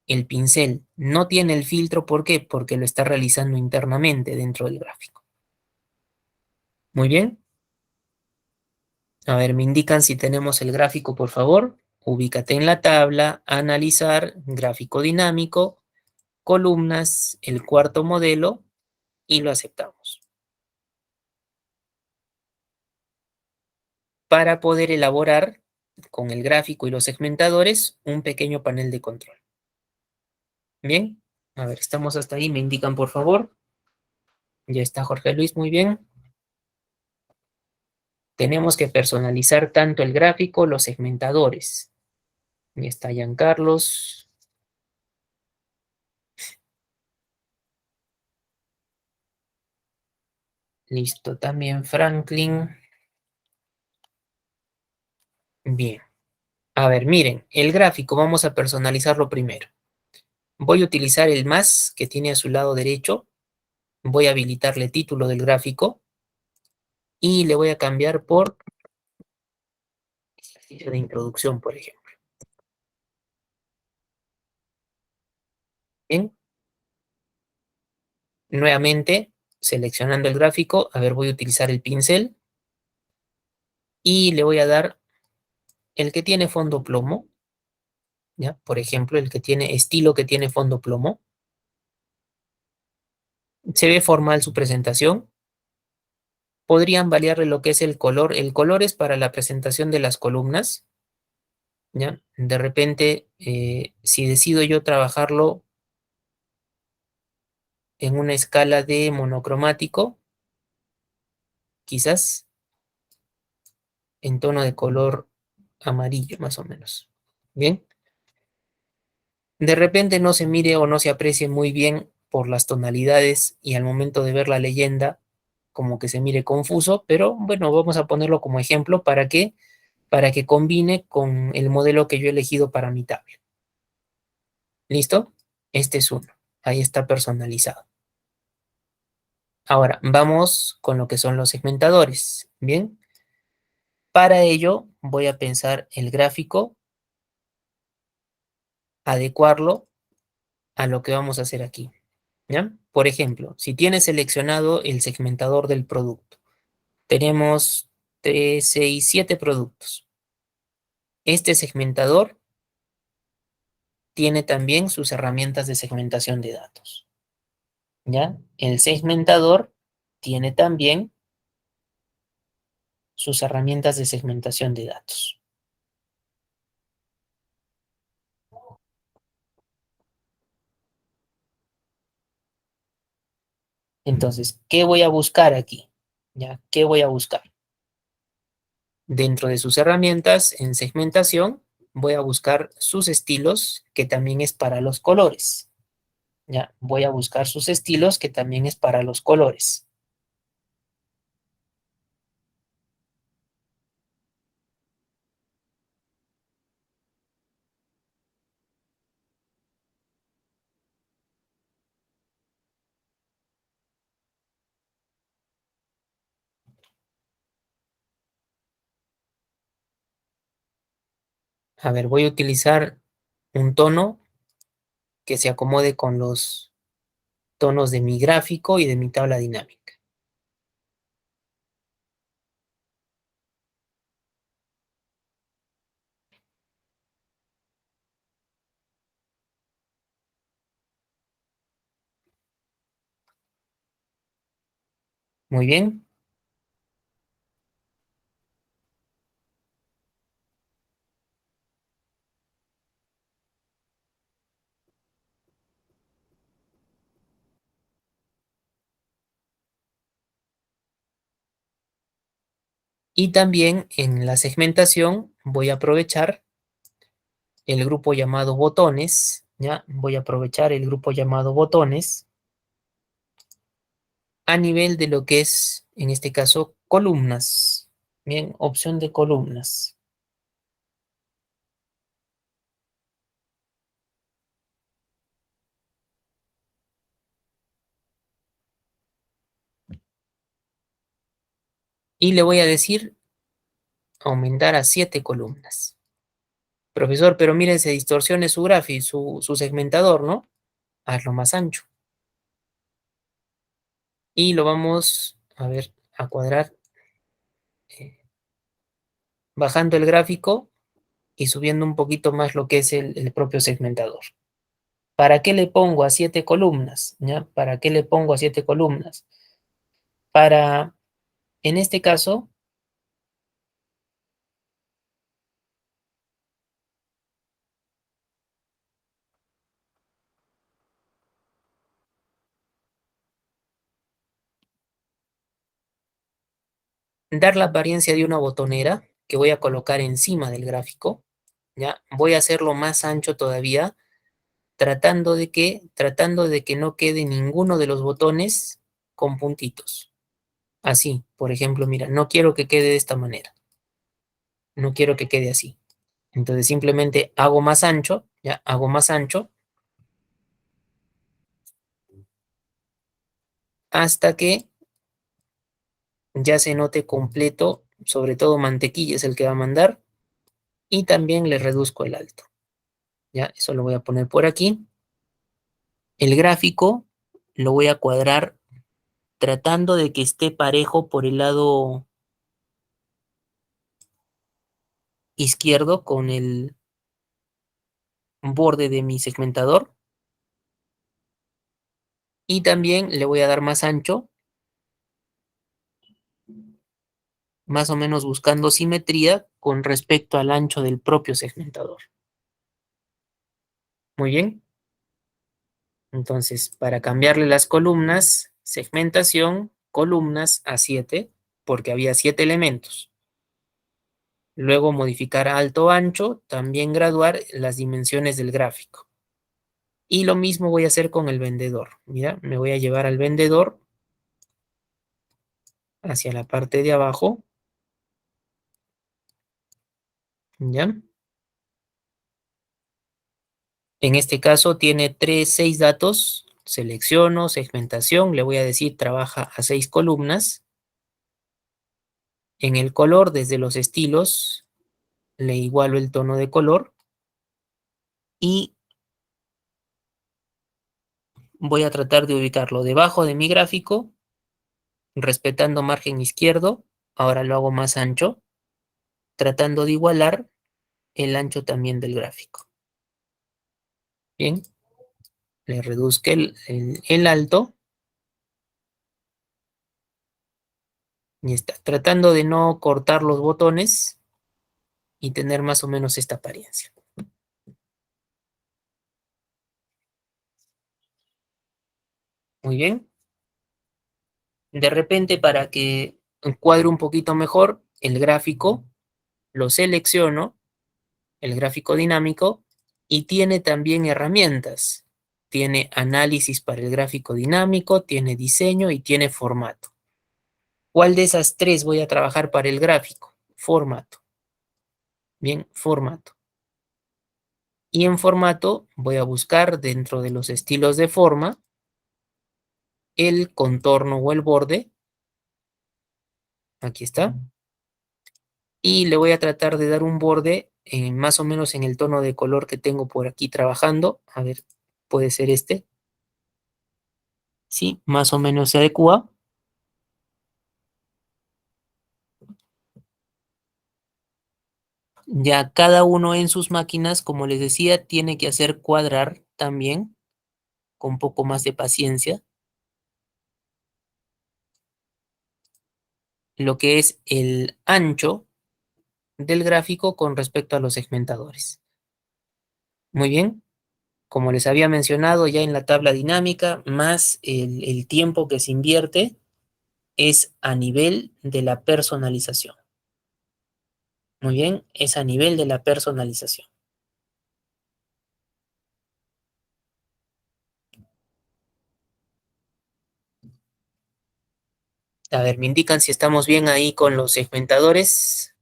el pincel. No tiene el filtro, ¿por qué? Porque lo está realizando internamente dentro del gráfico. Muy bien. A ver, me indican si tenemos el gráfico, por favor. Ubícate en la tabla, analizar, gráfico dinámico, columnas, el cuarto modelo y lo aceptamos. para poder elaborar con el gráfico y los segmentadores un pequeño panel de control. Bien, a ver, estamos hasta ahí, me indican por favor. Ya está Jorge Luis, muy bien. Tenemos que personalizar tanto el gráfico, los segmentadores. Ya está Giancarlos. Listo, también Franklin. Bien. A ver, miren, el gráfico vamos a personalizarlo primero. Voy a utilizar el más que tiene a su lado derecho. Voy a habilitarle título del gráfico y le voy a cambiar por ejercicio de introducción, por ejemplo. Bien, nuevamente seleccionando el gráfico, a ver, voy a utilizar el pincel y le voy a dar el que tiene fondo plomo, ¿ya? Por ejemplo, el que tiene estilo que tiene fondo plomo. Se ve formal su presentación. Podrían variarle lo que es el color. El color es para la presentación de las columnas, ¿ya? De repente, si decido yo trabajarlo en una escala de monocromático, quizás en tono de color amarillo, más o menos. Bien. De repente no se mire o no se aprecie muy bien por las tonalidades y al momento de ver la leyenda, como que se mire confuso, pero bueno, vamos a ponerlo como ejemplo para que combine con el modelo que yo he elegido para mi tablet. ¿Listo? Este es uno. Ahí está personalizado. Ahora, vamos con lo que son los segmentadores. Bien. Para ello, voy a pensar el gráfico, adecuarlo a lo que vamos a hacer aquí. ¿Ya? Por ejemplo, si tienes seleccionado el segmentador del producto, tenemos 3, 6, 7 productos. Este segmentador tiene también sus herramientas de segmentación de datos. ¿Ya? El segmentador tiene también sus herramientas de segmentación de datos. Entonces, ¿qué voy a buscar aquí? ¿Ya? ¿Qué voy a buscar? Dentro de sus herramientas en segmentación, voy a buscar sus estilos, que también es para los colores. Ya, voy a buscar sus estilos, que también es para los colores. A ver, voy a utilizar un tono que se acomode con los tonos de mi gráfico y de mi tabla dinámica. Muy bien. Y también en la segmentación voy a aprovechar el grupo llamado botones, ¿ya? Voy a aprovechar el grupo llamado botones a nivel de lo que es, en este caso, columnas. Bien, opción de columnas. Y le voy a decir aumentar a 7 columnas. Profesor, pero miren, se distorsione su gráfico, su segmentador, ¿no? Hazlo más ancho. Y lo vamos, a ver, a cuadrar, eh, bajando el gráfico y subiendo un poquito más lo que es el propio segmentador. ¿Para qué le pongo a 7 columnas? ¿Ya? ¿Para qué le pongo a 7 columnas? Para, en este caso, dar la apariencia de una botonera que voy a colocar encima del gráfico, ¿ya? Voy a hacerlo más ancho todavía, tratando de que no quede ninguno de los botones con puntitos. Así, por ejemplo, mira, no quiero que quede de esta manera, no quiero que quede así. Entonces simplemente hago más ancho, ya hago más ancho, hasta que ya se note completo, sobre todo mantequilla es el que va a mandar, y también le reduzco el alto. Ya, eso lo voy a poner por aquí. El gráfico lo voy a cuadrar tratando de que esté parejo por el lado izquierdo con el borde de mi segmentador. Y también le voy a dar más ancho, más o menos buscando simetría con respecto al ancho del propio segmentador. Muy bien. Entonces, para cambiarle las columnas, segmentación, columnas a 7, porque había 7 elementos. Luego modificar a alto ancho, también graduar las dimensiones del gráfico. Y lo mismo voy a hacer con el vendedor. Mira, me voy a llevar al vendedor hacia la parte de abajo. ¿Ya? En este caso tiene 6 datos. Selecciono, segmentación, le voy a decir trabaja a 6 columnas. En el color, desde los estilos, le igualo el tono de color. Y voy a tratar de ubicarlo debajo de mi gráfico, respetando margen izquierdo. Ahora lo hago más ancho, tratando de igualar el ancho también del gráfico. Bien, le reduzco el alto y está. Tratando de no cortar los botones y tener más o menos esta apariencia. Muy bien. De repente, para que encuadre un poquito mejor el gráfico, lo selecciono, el gráfico dinámico, y tiene también herramientas. Tiene análisis para el gráfico dinámico, tiene diseño y tiene formato. ¿Cuál de esas tres voy a trabajar para el gráfico? Formato. Bien, formato. Y en formato voy a buscar dentro de los estilos de forma el contorno o el borde. Aquí está. Y le voy a tratar de dar un borde más o menos en el tono de color que tengo por aquí trabajando. A ver, puede ser este. Sí, más o menos se adecua. Ya cada uno en sus máquinas, como les decía, tiene que hacer cuadrar también con un poco más de paciencia lo que es el ancho del gráfico con respecto a los segmentadores. Muy bien, como les había mencionado ya en la tabla dinámica, más el tiempo que se invierte es a nivel de la personalización. Muy bien, es a nivel de la personalización. A ver, me indican si estamos bien ahí con los segmentadores,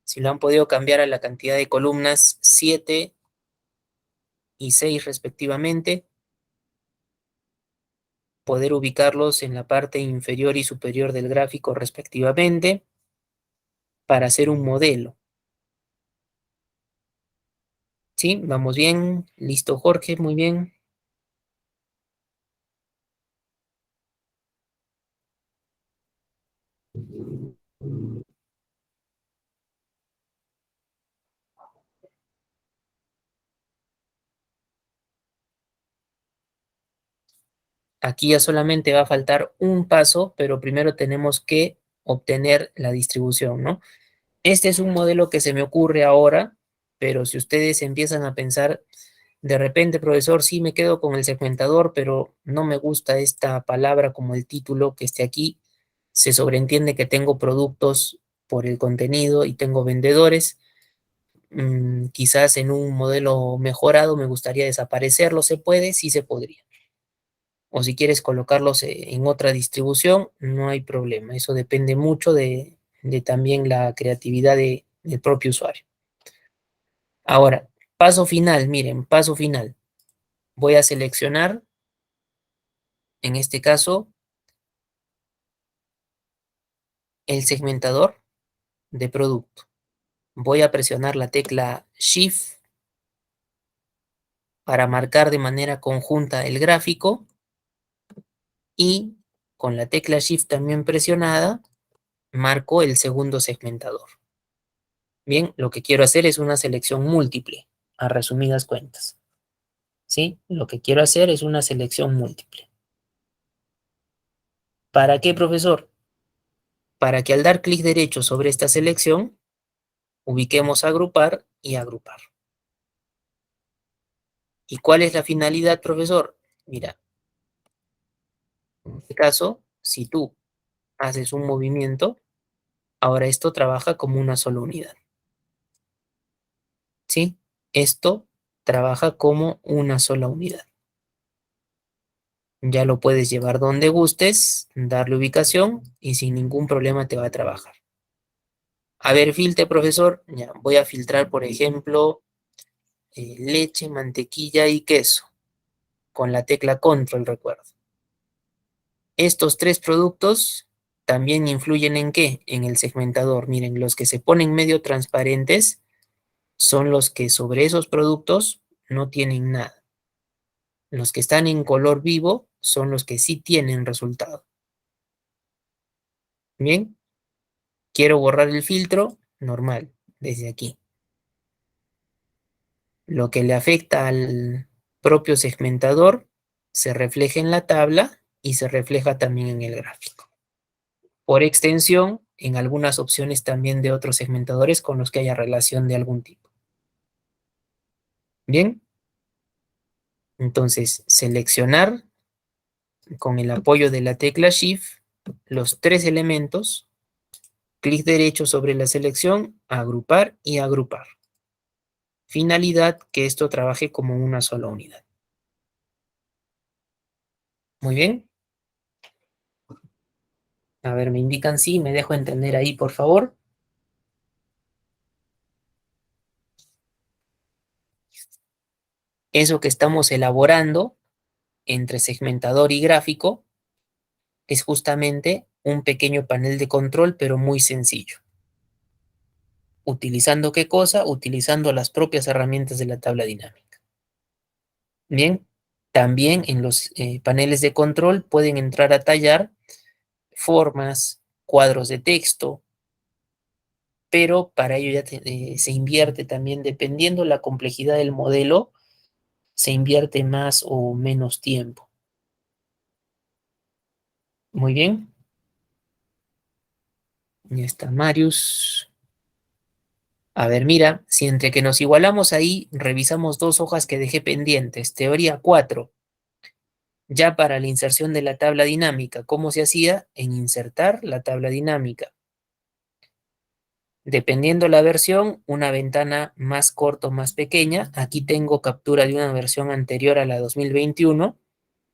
si lo han podido cambiar a la cantidad de columnas 7 y 6 respectivamente, poder ubicarlos en la parte inferior y superior del gráfico respectivamente para hacer un modelo. ¿Sí? ¿Vamos bien? ¿Listo, Jorge? Muy bien. Aquí ya solamente va a faltar un paso, pero primero tenemos que obtener la distribución, ¿no? Este es un modelo que se me ocurre ahora, pero si ustedes empiezan a pensar, de repente, profesor, sí me quedo con el segmentador, pero no me gusta esta palabra como el título que esté aquí. se sobreentiende que tengo productos por el contenido y tengo vendedores. Quizás en un modelo mejorado me gustaría desaparecerlo, ¿se puede? Sí se podría. O si quieres colocarlos en otra distribución, no hay problema. Eso depende mucho de también la creatividad del propio usuario. Ahora, paso final, miren, paso final. Voy a seleccionar, en este caso, el segmentador de producto. Voy a presionar la tecla Shift para marcar de manera conjunta el gráfico y con la tecla Shift también presionada, marco el segundo segmentador. Bien, lo que quiero hacer es una selección múltiple, a resumidas cuentas. ¿Sí? Lo que quiero hacer es una selección múltiple. ¿Para qué, profesor? Para que al dar clic derecho sobre esta selección, ubiquemos agrupar y agrupar. ¿Y cuál es la finalidad, profesor? Mira, en este caso, si tú haces un movimiento, ahora esto trabaja como una sola unidad. ¿Sí? Esto trabaja como una sola unidad. Ya lo puedes llevar donde gustes, darle ubicación y sin ningún problema te va a trabajar. A ver, filtre, profesor. Ya, voy a filtrar, por ejemplo, leche, mantequilla y queso, con la tecla Control, recuerdo. Estos tres productos también influyen ¿en qué? En el segmentador. Miren, los que se ponen medio transparentes son los que sobre esos productos no tienen nada. Los que están en color vivo son los que sí tienen resultado. Bien, quiero borrar el filtro, normal, desde aquí. Lo que le afecta al propio segmentador se refleja en la tabla y se refleja también en el gráfico. Por extensión, en algunas opciones también de otros segmentadores con los que haya relación de algún tipo. Bien, entonces seleccionar con el apoyo de la tecla Shift los tres elementos, clic derecho sobre la selección, agrupar y agrupar. Finalidad, que esto trabaje como una sola unidad. Muy bien. A ver, me indican sí, me dejo entender ahí, por favor. Eso que estamos elaborando entre segmentador y gráfico es justamente un pequeño panel de control, pero muy sencillo. ¿Utilizando qué cosa? Utilizando las propias herramientas de la tabla dinámica. Bien, también en los paneles de control pueden entrar a tallar formas, cuadros de texto, pero para ello ya se invierte también, dependiendo la complejidad del modelo, se invierte más o menos tiempo. Muy bien. Ya está Marius. A ver, mira, si entre que nos igualamos ahí, revisamos dos hojas que dejé pendientes. Teoría 4. Ya para la inserción de la tabla dinámica, ¿cómo se hacía? En insertar la tabla dinámica. Dependiendo la versión, una ventana más corta o más pequeña. Aquí tengo captura de una versión anterior a la 2021.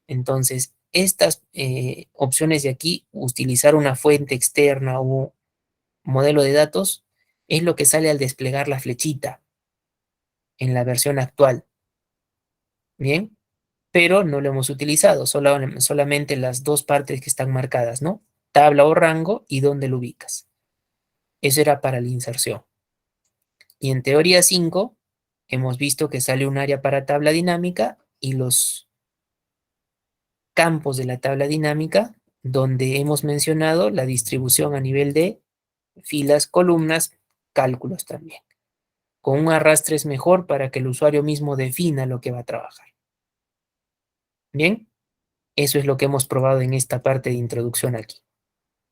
Entonces, estas opciones de aquí, utilizar una fuente externa o modelo de datos, es lo que sale al desplegar la flechita en la versión actual. Bien, pero no lo hemos utilizado, solamente las dos partes que están marcadas, ¿no? Tabla o rango y dónde lo ubicas. Eso era para la inserción. Y en teoría 5 hemos visto que sale un área para tabla dinámica y los campos de la tabla dinámica, donde hemos mencionado la distribución a nivel de filas, columnas, cálculos también. Con un arrastre es mejor para que el usuario mismo defina lo que va a trabajar. Bien, eso es lo que hemos probado en esta parte de introducción aquí.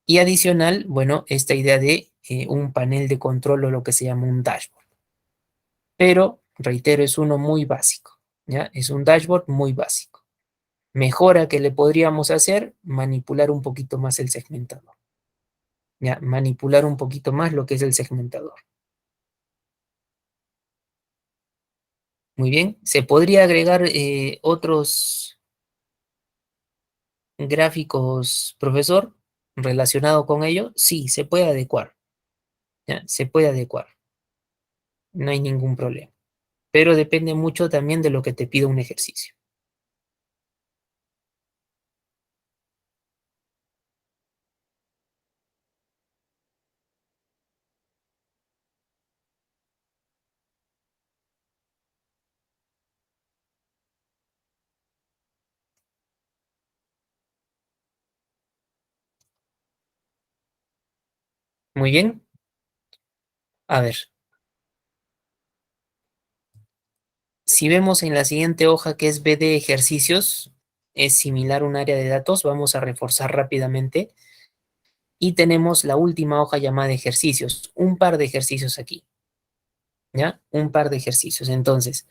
Y adicional, bueno, esta idea de un panel de control o lo que se llama un dashboard. Pero, reitero, es uno muy básico, ¿ya? Es un dashboard muy básico. Mejora que le podríamos hacer, manipular un poquito más el segmentador. Ya, manipular un poquito más lo que es el segmentador. Muy bien, se podría agregar otros gráficos, profesor, relacionado con ello. Sí, se puede adecuar, ya, se puede adecuar, no hay ningún problema. Pero depende mucho también de lo que te pida un ejercicio. Muy bien, a ver, si vemos en la siguiente hoja que es B de ejercicios, es similar a un área de datos, vamos a reforzar rápidamente. Y tenemos la última hoja llamada ejercicios, un par de ejercicios aquí, ¿ya? Un par de ejercicios. Entonces,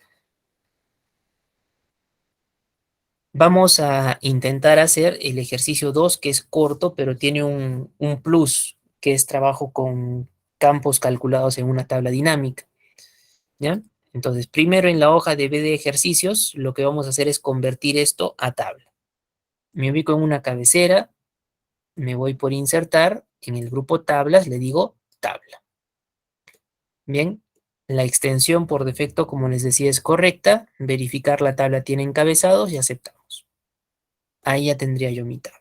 vamos a intentar hacer el ejercicio 2 que es corto, pero tiene un plus, que es trabajo con campos calculados en una tabla dinámica, ¿ya? Entonces, primero en la hoja de B de ejercicios, lo que vamos a hacer es convertir esto a tabla. Me ubico en una cabecera, me voy por insertar, en el grupo tablas le digo tabla. Bien, la extensión por defecto, como les decía, es correcta. Verificar la tabla tiene encabezados y aceptamos. Ahí ya tendría yo mi tabla.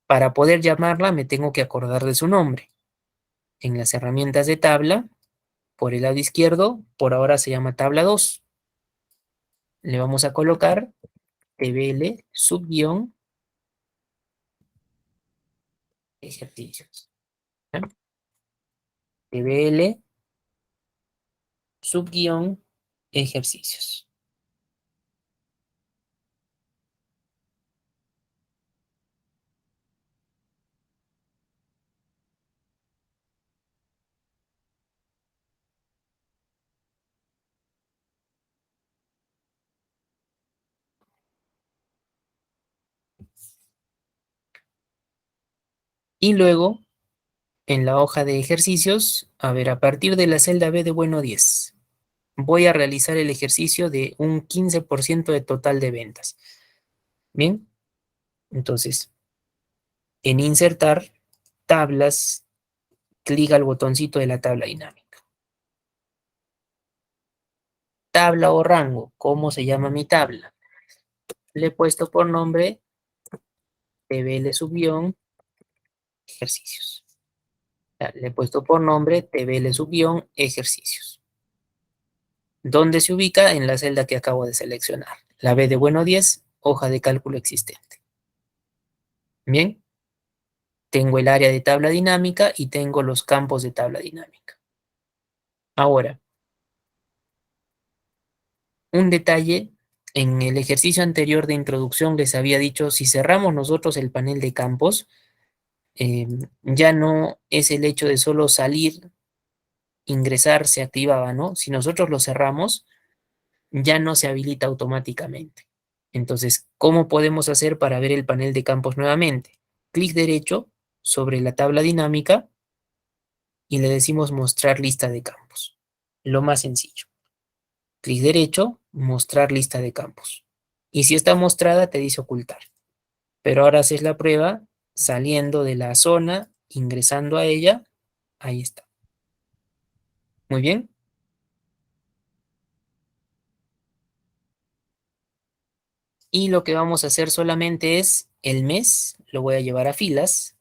Para poder llamarla me tengo que acordar de su nombre. En las herramientas de tabla, por el lado izquierdo, por ahora se llama tabla 2. Le vamos a colocar TBL subguión ejercicios. ¿Ya? TBL subguión ejercicios. Y luego, en la hoja de ejercicios, a ver, a partir de la celda B de bueno 10. Voy a realizar el ejercicio de un 15% de total de ventas. Bien, entonces, en insertar tablas, clic al botoncito de la tabla dinámica. Tabla o rango, ¿cómo se llama mi tabla? Le he puesto por nombre TBL subguión ejercicios. Le he puesto por nombre TBL subguión ejercicios. ¿Dónde se ubica? En la celda que acabo de seleccionar. La B de bueno 10, hoja de cálculo existente. Bien, tengo el área de tabla dinámica y tengo los campos de tabla dinámica. Ahora, un detalle, en el ejercicio anterior de introducción les había dicho, si cerramos nosotros el panel de campos, eh, ya no es el hecho de solo salir, ingresar, se activaba, ¿no? Si nosotros lo cerramos, ya no se habilita automáticamente. Entonces, ¿cómo podemos hacer para ver el panel de campos nuevamente? Clic derecho sobre la tabla dinámica y le decimos mostrar lista de campos. Lo más sencillo. Clic derecho, mostrar lista de campos. Y si está mostrada, te dice ocultar. Pero ahora haces la prueba saliendo de la zona, ingresando a ella. Ahí está. Muy bien. Y lo que vamos a hacer solamente es el mes, lo voy a llevar a filas.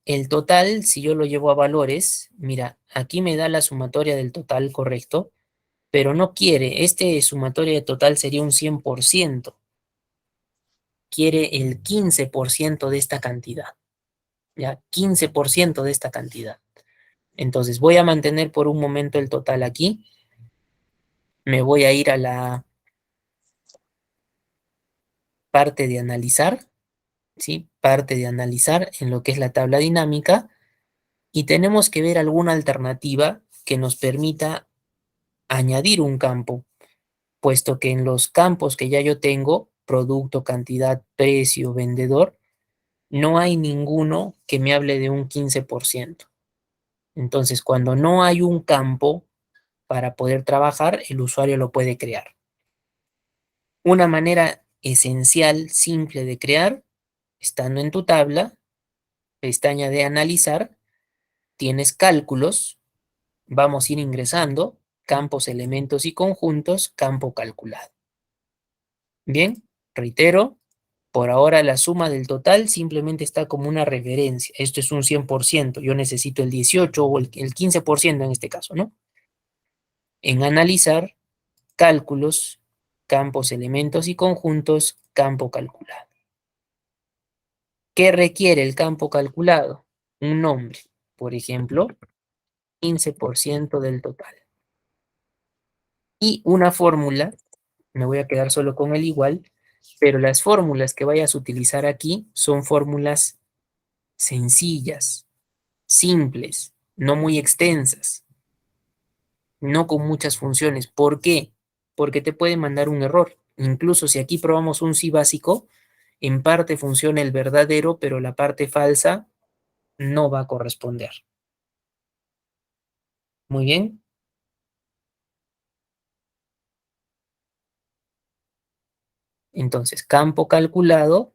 El total, si yo lo llevo a valores, mira, aquí me da la sumatoria del total correcto, pero no quiere, este sumatoria de total sería un 100%. Quiere el 15% de esta cantidad. Ya, 15% de esta cantidad. Entonces voy a mantener por un momento el total aquí. Me voy a ir a la parte de analizar, ¿sí? Parte de analizar en lo que es la tabla dinámica y tenemos que ver alguna alternativa que nos permita añadir un campo, puesto que en los campos que ya yo tengo, producto, cantidad, precio, vendedor, no hay ninguno que me hable de un 15%. Entonces, cuando no hay un campo para poder trabajar, el usuario lo puede crear. Una manera esencial, simple de crear, estando en tu tabla, pestaña de analizar, tienes cálculos, vamos a ir ingresando, campos, elementos y conjuntos, campo calculado. Bien, reitero, por ahora la suma del total simplemente está como una referencia. Esto es un 100%, yo necesito el 18 o el 15% en este caso, ¿no? En analizar, cálculos, campos, elementos y conjuntos, campo calculado. ¿Qué requiere el campo calculado? Un nombre, por ejemplo, 15% del total. Y una fórmula, me voy a quedar solo con el igual, pero las fórmulas que vayas a utilizar aquí son fórmulas sencillas, simples, no muy extensas, no con muchas funciones. ¿Por qué? Porque te puede mandar un error. Incluso si aquí probamos un sí básico, en parte funciona el verdadero, pero la parte falsa no va a corresponder. Muy bien. Entonces, campo calculado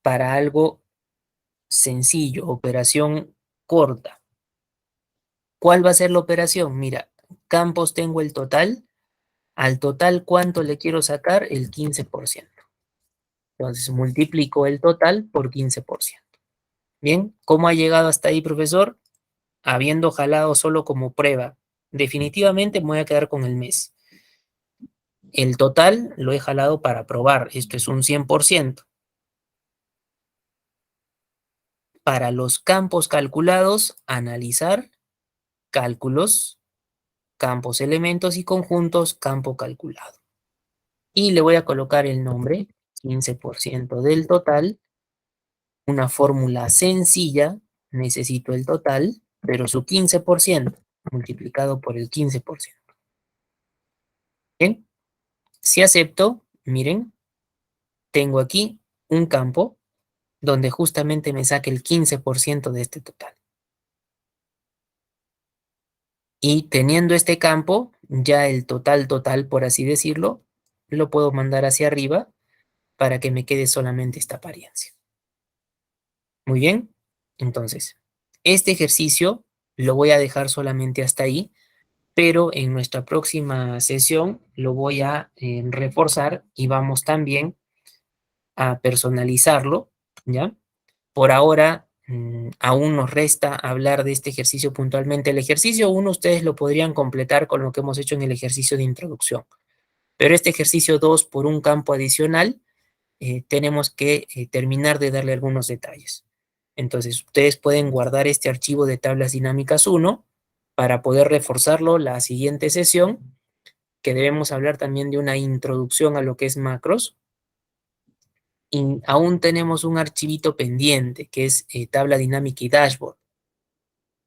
para algo sencillo, operación corta. ¿Cuál va a ser la operación? Mira, campos tengo el total. Al total, ¿cuánto le quiero sacar? El 15%. Entonces, multiplico el total por 15%. Bien, ¿cómo ha llegado hasta ahí, profesor? Habiendo jalado solo como prueba. Definitivamente me voy a quedar con el mes. El total lo he jalado para probar. Esto es un 100%. Para los campos calculados, analizar, cálculos, campos, elementos y conjuntos, campo calculado. Y le voy a colocar el nombre, 15% del total, una fórmula sencilla, necesito el total, pero su 15% multiplicado por el 15%. Bien, si acepto, miren, tengo aquí un campo donde justamente me saque el 15% de este total. Y teniendo este campo, ya el total, por así decirlo, lo puedo mandar hacia arriba para que me quede solamente esta apariencia. Muy bien, entonces, este ejercicio lo voy a dejar solamente hasta ahí, pero en nuestra próxima sesión lo voy a reforzar y vamos también a personalizarlo, ¿ya? Por ahora, aún nos resta hablar de este ejercicio puntualmente. El ejercicio 1 ustedes lo podrían completar con lo que hemos hecho en el ejercicio de introducción, pero este ejercicio 2 por un campo adicional, tenemos que terminar de darle algunos detalles. Entonces, ustedes pueden guardar este archivo de tablas dinámicas 1 para poder reforzarlo la siguiente sesión, que debemos hablar también de una introducción a lo que es macros. Y aún tenemos un archivito pendiente, que es tabla dinámica y dashboard.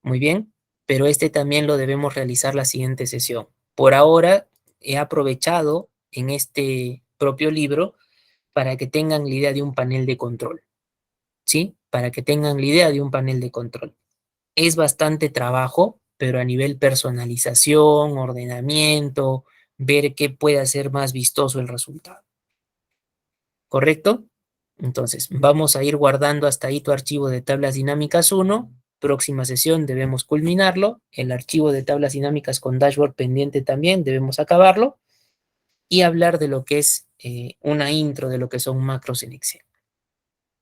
Muy bien, pero este también lo debemos realizar la siguiente sesión. Por ahora, he aprovechado en este propio libro para que tengan la idea de un panel de control, ¿sí? Para que tengan la idea de un panel de control. Es bastante trabajo, pero a nivel personalización, ordenamiento, ver qué puede hacer más vistoso el resultado. ¿Correcto? Entonces, vamos a ir guardando hasta ahí tu archivo de tablas dinámicas 1. Próxima sesión debemos culminarlo. El archivo de tablas dinámicas con dashboard pendiente también debemos acabarlo. Y hablar de lo que es una intro de lo que son macros en Excel.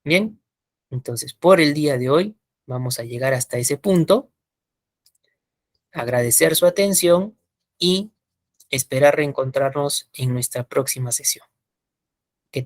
Bien, entonces por el día de hoy vamos a llegar hasta ese punto. Agradecer su atención y esperar reencontrarnos en nuestra próxima sesión. Que